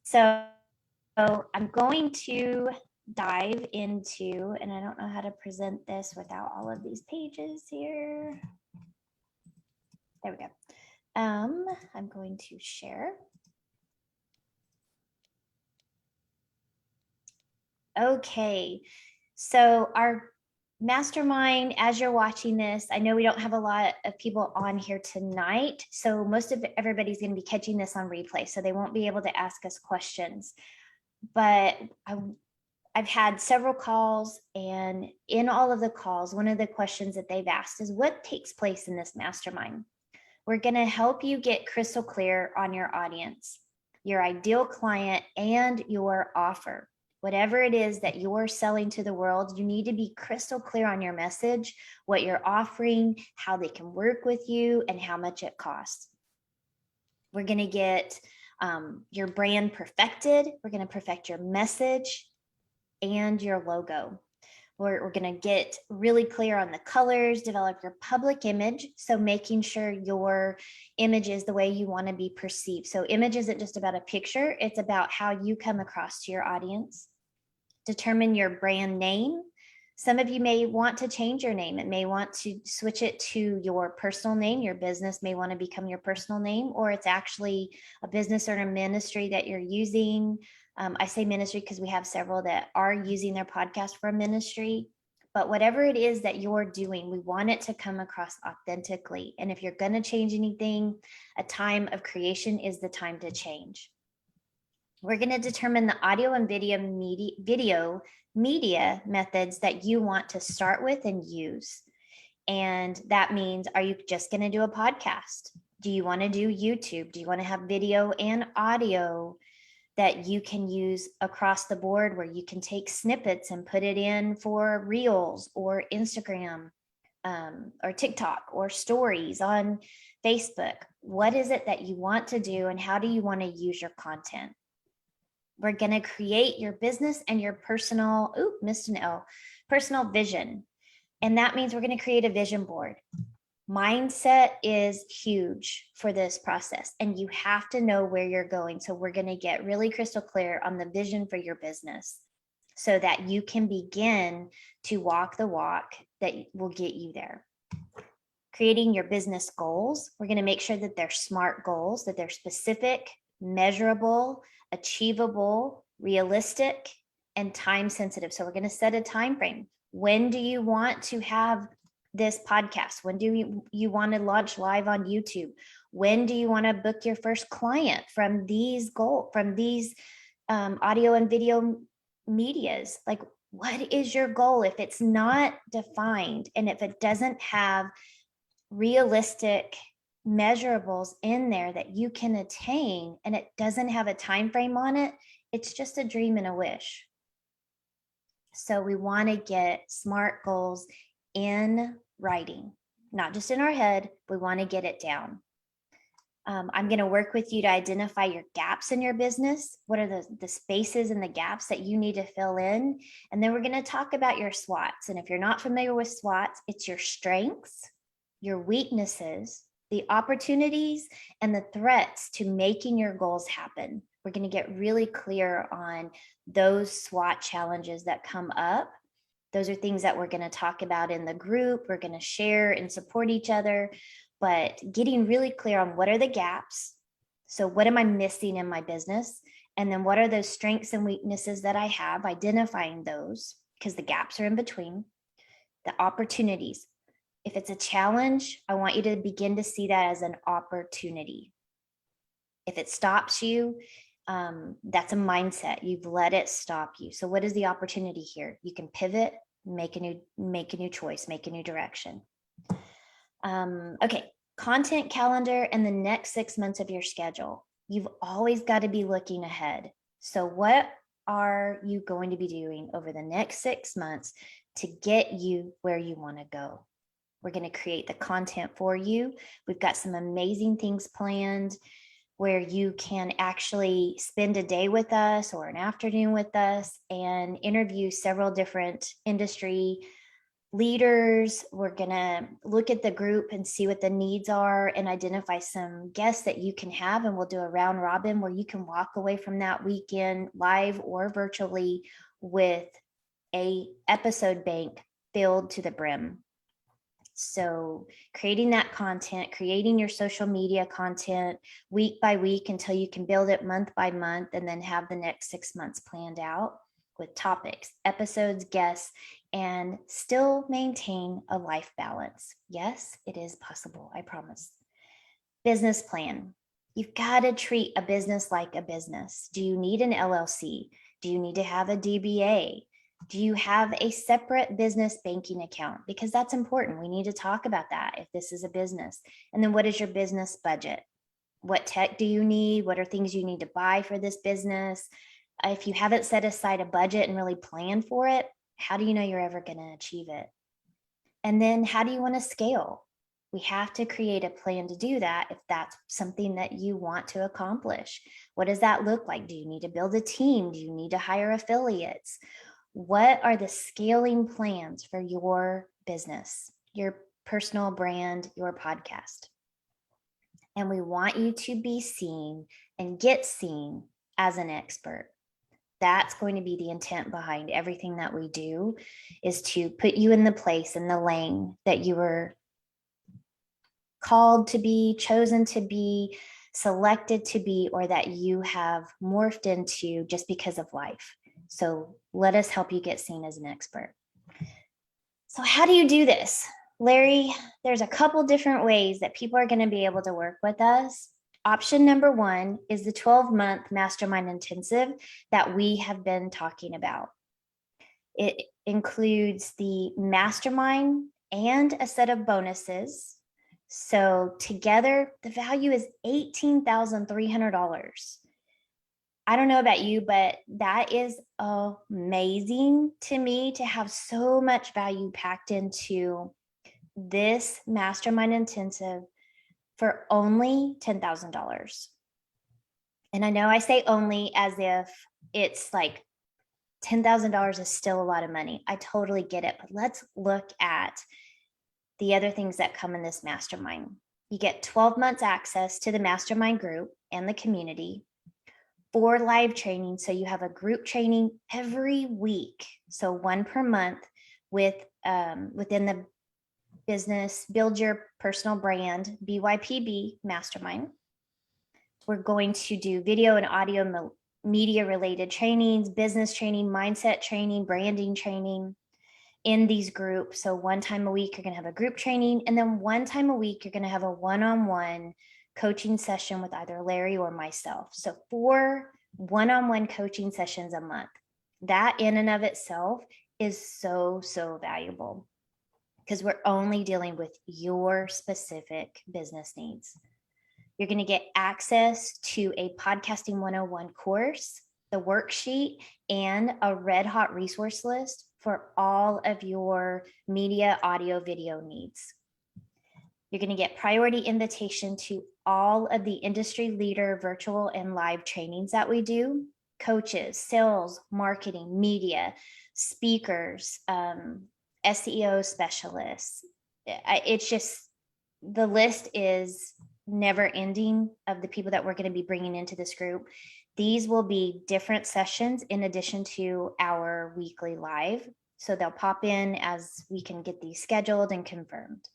So I'm going to dive into, and I don't know how to present this without all of these pages here. There we go. I'm going to share. Okay, so our mastermind, as you're watching this, I know we don't have a lot of people on here tonight, so most of everybody's going to be catching this on replay, so they won't be able to ask us questions. But I've had several calls, and in all of the calls, one of the questions that they've asked is, what takes place in this mastermind? We're going to help you get crystal clear on your audience, your ideal client, and your offer. Whatever it is that you're selling to the world, you need to be crystal clear on your message, what you're offering, how they can work with you, and how much it costs. We're going to get your brand perfected. We're going to perfect your message and your logo. We're going to get really clear on the colors, develop your public image. So making sure your image is the way you want to be perceived. So image isn't just about a picture. It's about how you come across to your audience. Determine your brand name. Some of you may want to change your name. It may want to switch it to your personal name. Your business may want to become your personal name, or it's actually a business or a ministry that you're using. I say ministry because we have several that are using their podcast for a ministry. But whatever it is that you're doing, we want it to come across authentically. And if you're going to change anything, a time of creation is the time to change. We're going to determine the audio and video media methods that you want to start with and use. And that means, are you just going to do a podcast? Do you want to do YouTube? Do you want to have video and audio that you can use across the board, where you can take snippets and put it in for Reels or Instagram or TikTok or stories on Facebook? What is it that you want to do, and how do you want to use your content? We're going to create your business and your personal, personal vision. And that means we're going to create a vision board. Mindset is huge for this process, and you have to know where you're going. So we're going to get really crystal clear on the vision for your business so that you can begin to walk the walk that will get you there. Creating your business goals. We're going to make sure that they're SMART goals, that they're specific, measurable, achievable, realistic, and time sensitive. So we're going to set a time frame. When do you want to have this podcast? When do you want to launch live on YouTube? When do you want to book your first client from these audio and video medias? Like, what is your goal? If it's not defined, and if it doesn't have realistic measurables in there that you can attain, and it doesn't have a time frame on it, it's just a dream and a wish. So we want to get SMART goals in writing, not just in our head. We want to get it down. I'm going to work with you to identify your gaps in your business. What are the spaces and the gaps that you need to fill in? And then we're going to talk about your SWOTs. And if you're not familiar with SWOTs, it's your strengths, your weaknesses, the opportunities, and the threats to making your goals happen. We're going to get really clear on those SWOT challenges that come up. Those are things that we're going to talk about in the group. We're going to share and support each other, but getting really clear on what are the gaps. So what am I missing in my business? And then what are those strengths and weaknesses that I have, identifying those, because the gaps are in between. The opportunities. If it's a challenge, I want you to begin to see that as an opportunity. If it stops you, that's a mindset. You've let it stop you. So what is the opportunity here? You can pivot, make a new choice, make a new direction. Okay, content calendar and the next 6 months of your schedule. You've always got to be looking ahead. So what are you going to be doing over the next 6 months to get you where you want to go? We're going to create the content for you. We've got some amazing things planned where you can actually spend a day with us or an afternoon with us and interview several different industry leaders. We're going to look at the group and see what the needs are and identify some guests that you can have. And we'll do a round robin where you can walk away from that weekend, live or virtually, with a episode bank filled to the brim. So creating that content, creating your social media content week by week until you can build it month by month, and then have the next 6 months planned out with topics, episodes, guests, and still maintain a life balance. Yes, it is possible, I promise. Business plan. You've got to treat a business like a business. Do you need an LLC? Do you need to have a DBA? Do you have a separate business banking account? Because that's important. We need to talk about that if this is a business. And then what is your business budget? What tech do you need? What are things you need to buy for this business? If you haven't set aside a budget and really planned for it, how do you know you're ever going to achieve it? And then how do you want to scale? We have to create a plan to do that if that's something that you want to accomplish. What does that look like? Do you need to build a team? Do you need to hire affiliates? What are the scaling plans for your business, your personal brand, your podcast? And we want you to be seen and get seen as an expert. That's going to be the intent behind everything that we do, is to put you in the place, in the lane that you were called to be, chosen to be, selected to be, or that you have morphed into just because of life. So let us help you get seen as an expert. So how do you do this? Larry, there's a couple different ways that people are going to be able to work with us. Option number one is the 12-month mastermind intensive that we have been talking about. It includes the mastermind and a set of bonuses. So together, the value is $18,300. I don't know about you, but that is amazing to me to have so much value packed into this mastermind intensive for only $10,000. And I know I say only as if it's like $10,000 is still a lot of money. I totally get it, but let's look at the other things that come in this mastermind. You get 12 months access to the mastermind group and the community, 4 live trainings. So you have a group training every week. So 1 per month with within the business, build your personal brand, BYPB mastermind. We're going to do video and audio media related trainings, business training, mindset training, branding training in these groups. So 1 time a week, you're going to have a group training. And then 1 time a week, you're going to have a one-on-one coaching session with either Larry or myself. So 4 one-on-one coaching sessions a month. That in and of itself is so, so valuable, because we're only dealing with your specific business needs. You're going to get access to a Podcasting 101 course, the worksheet, and a red hot resource list for all of your media, audio, video needs. You're going to get priority invitation to all of the industry leader virtual and live trainings that we do. Coaches, sales, marketing, media, speakers, SEO specialists. It's just, the list is never ending of the people that we're going to be bringing into this group. These will be different sessions in addition to our weekly live. So they'll pop in as we can get these scheduled and confirmed.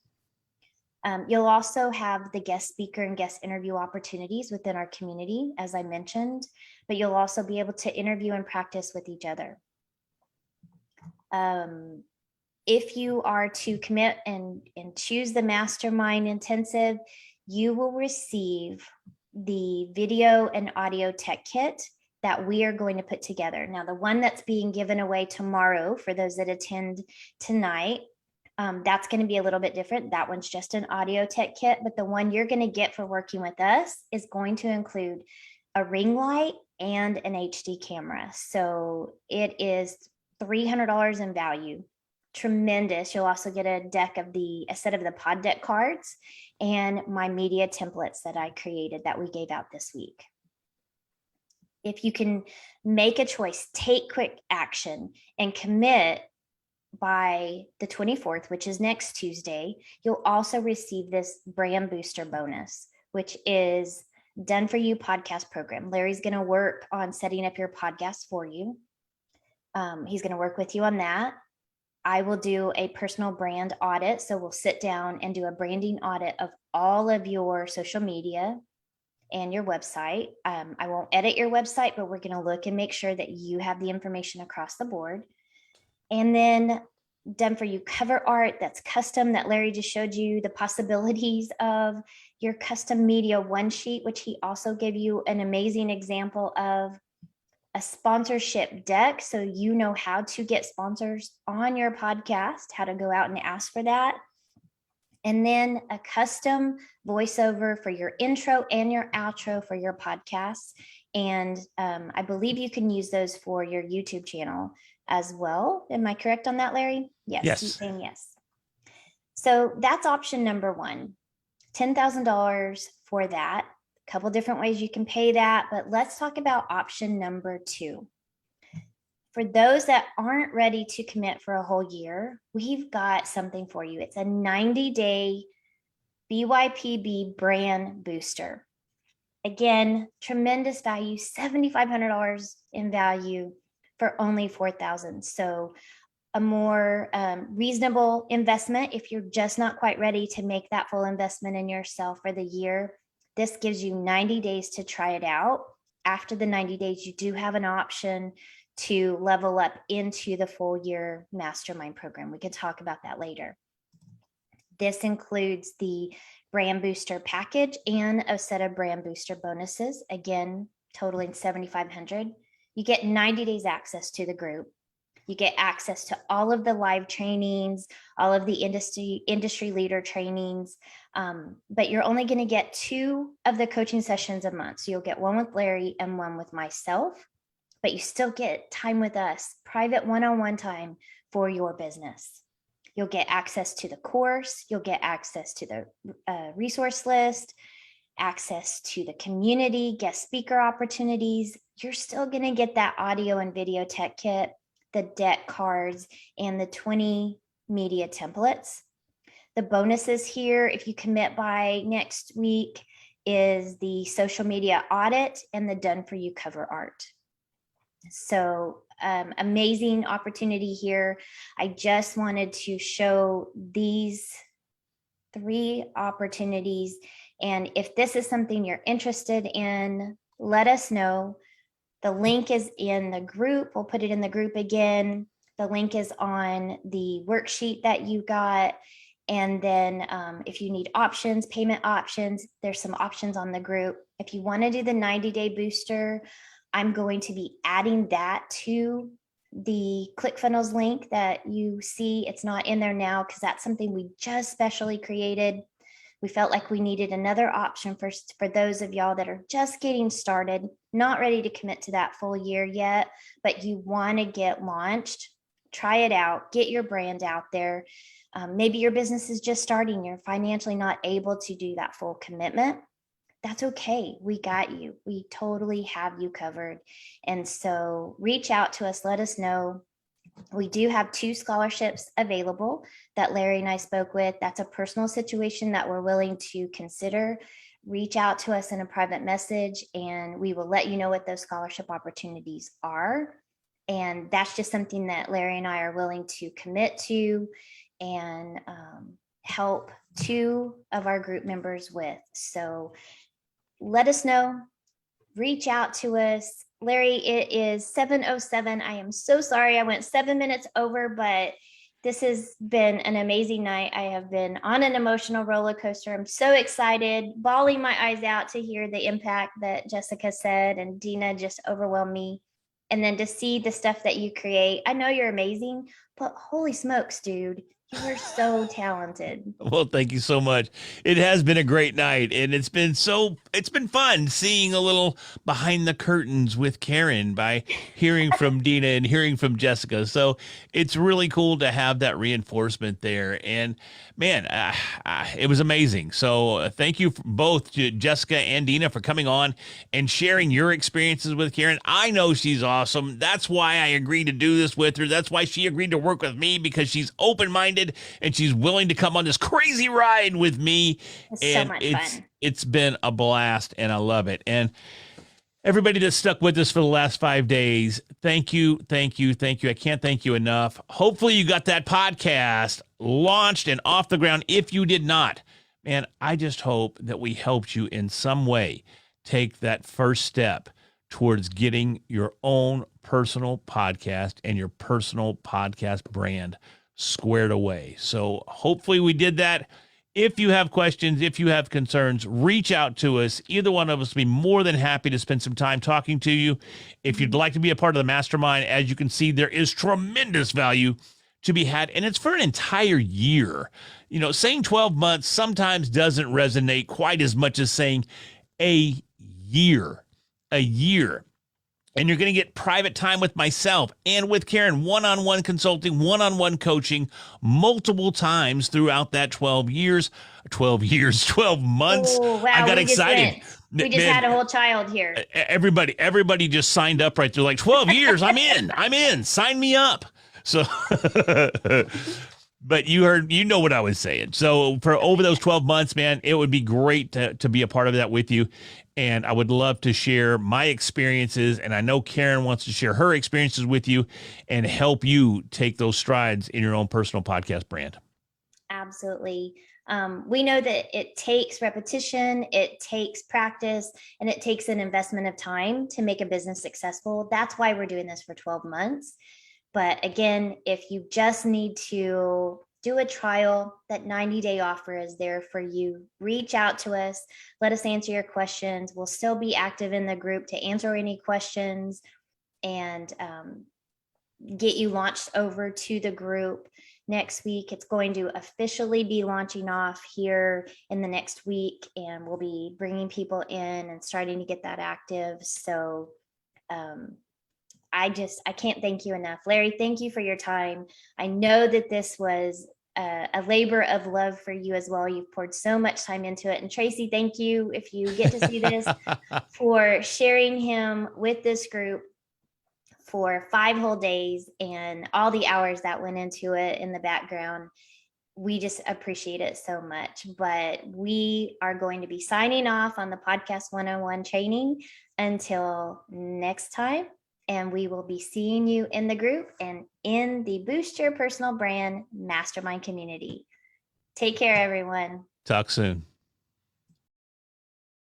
You'll also have the guest speaker and guest interview opportunities within our community, as I mentioned, but you'll also be able to interview and practice with each other. If you are to commit and choose the mastermind intensive, you will receive the video and audio tech kit that we are going to put together. Now, the one that's being given away tomorrow for those that attend tonight, that's going to be a little bit different. That one's just an audio tech kit, but the one you're going to get for working with us is going to include a ring light and an HD camera. So it is $300 in value. Tremendous. You'll also get a set of the pod deck cards and my media templates that I created that we gave out this week. If you can make a choice, take quick action and commit by the 24th, which is next Tuesday, you'll also receive this brand booster bonus, which is Done For You podcast program. Larry's going to work on setting up your podcast for you. He's going to work with you on that. I will do a personal brand audit. So we'll sit down and do a branding audit of all of your social media and your website. I won't edit your website, but we're going to look and make sure that you have the information across the board. And then Done For You cover art that's custom that Larry just showed you the possibilities of, your custom media one sheet, which he also gave you an amazing example of a sponsorship deck so you know how to get sponsors on your podcast, how to go out and ask for that. And then a custom voiceover for your intro and your outro for your podcasts. And I believe you can use those for your YouTube channel as well. Am I correct on that, Larry? Yes. Yes. He's saying yes. So that's option number one, $10,000 for that. A couple different ways you can pay that, but let's talk about option number two. For those that aren't ready to commit for a whole year, we've got something for you. It's a 90-day BYPB brand booster. Again, tremendous value, $7,500 in value for only $4,000. So a more reasonable investment if you're just not quite ready to make that full investment in yourself for the year. This gives you 90 days to try it out. After the 90 days, you do have an option to level up into the full year mastermind program. We could talk about that later. This includes the brand booster package and a set of brand booster bonuses, again, totaling $7,500. You get 90 days access to the group. You get access to all of the live trainings, all of the industry leader trainings, but you're only going to get 2 of the coaching sessions a month. So you'll get one with Larry and one with myself, but you still get time with us, private one-on-one time for your business. You'll get access to the course. You'll get access to the resource list, access to the community, guest speaker opportunities. You're still going to get that audio and video tech kit, the deck cards, and the 20 media templates. The bonuses here, if you commit by next week, is the social media audit and the done for you cover art. So amazing opportunity here. I just wanted to show these 3 opportunities. And if this is something you're interested in, let us know. The link is in the group. We'll put it in the group again. The link is on the worksheet that you got. And then if you need options, payment options, there's some options on the group. If you want to do the 90-day booster, I'm going to be adding that to the ClickFunnels link that you see. It's not in there now because that's something we just specially created. We felt like we needed another option for those of y'all that are just getting started, not ready to commit to that full year yet, but you want to get launched. Try it out, get your brand out there. Maybe your business is just starting. You're financially not able to do that full commitment. That's okay. We got you. We totally have you covered. And so reach out to us. Let us know. We do have 2 scholarships available that Larry and I spoke with. That's a personal situation that we're willing to consider. Reach out to us in a private message and we will let you know what those scholarship opportunities are. And that's just something that Larry and I are willing to commit to and help 2 of our group members with. So let us know, reach out to us. Larry, it is 7:07. I am so sorry I went 7 minutes over, but this has been an amazing night. I have been on an emotional roller coaster. I'm so excited, bawling my eyes out to hear the impact that Jessica said, and Dina just overwhelmed me. And then to see the stuff that you create, I know you're amazing, but holy smokes, dude. You are so talented. Well, thank you so much. It has been a great night, and it's been fun seeing a little behind the curtains with Karen by hearing from Dina and hearing from Jessica. So it's really cool to have that reinforcement there. And man, it was amazing. So thank you both to Jessica and Dina for coming on and sharing your experiences with Karen. I know she's awesome. That's why I agreed to do this with her. That's why she agreed to work with me, because she's open-minded and she's willing to come on this crazy ride with me. It's and so much fun. It's been a blast and I love it. And everybody that stuck with us for the last 5 days, thank you, thank you, thank you. I can't thank you enough. Hopefully you got that podcast launched and off the ground. If you did not, man, I just hope that we helped you in some way take that first step towards getting your own personal podcast and your personal podcast brand squared away. So hopefully we did that. If you have questions, if you have concerns, reach out to us. Either one of us will be more than happy to spend some time talking to you. If you'd like to be a part of the mastermind, as you can see, there is tremendous value to be had, and it's for an entire year. You know, saying 12 months sometimes doesn't resonate quite as much as saying a year. A year. And you're going to get private time with myself and with Karen, one-on-one consulting, one-on-one coaching multiple times throughout that 12 months. Oh, wow. I got we just excited. went- We just had a whole child here. Everybody just signed up right there. Like 12 years. I'm in. Sign me up. So, but you know what I was saying. So for over those 12 months, man, it would be great to be a part of that with you. And I would love to share my experiences. And I know Karen wants to share her experiences with you and help you take those strides in your own personal podcast brand. Absolutely. We know that it takes repetition, it takes practice, and it takes an investment of time to make a business successful. That's why we're doing this for 12 months. But again, if you just need to do a trial, that 90-day offer is there for you. Reach out to us. Let us answer your questions. We'll still be active in the group to answer any questions and get you launched over to the group next week. It's going to officially be launching off here in the next week, and we'll be bringing people in and starting to get that active. So I can't thank you enough. Larry, thank you for your time. I know that this was a labor of love for you as well. You've poured so much time into it. And Tracy, thank you, if you get to see this, for sharing him with this group for 5 whole days and all the hours that went into it in the background. We just appreciate it so much. But we are going to be signing off on the Podcast 101 training until next time. And we will be seeing you in the group and in the Boost Your Personal Brand Mastermind community. Take care, everyone. Talk soon.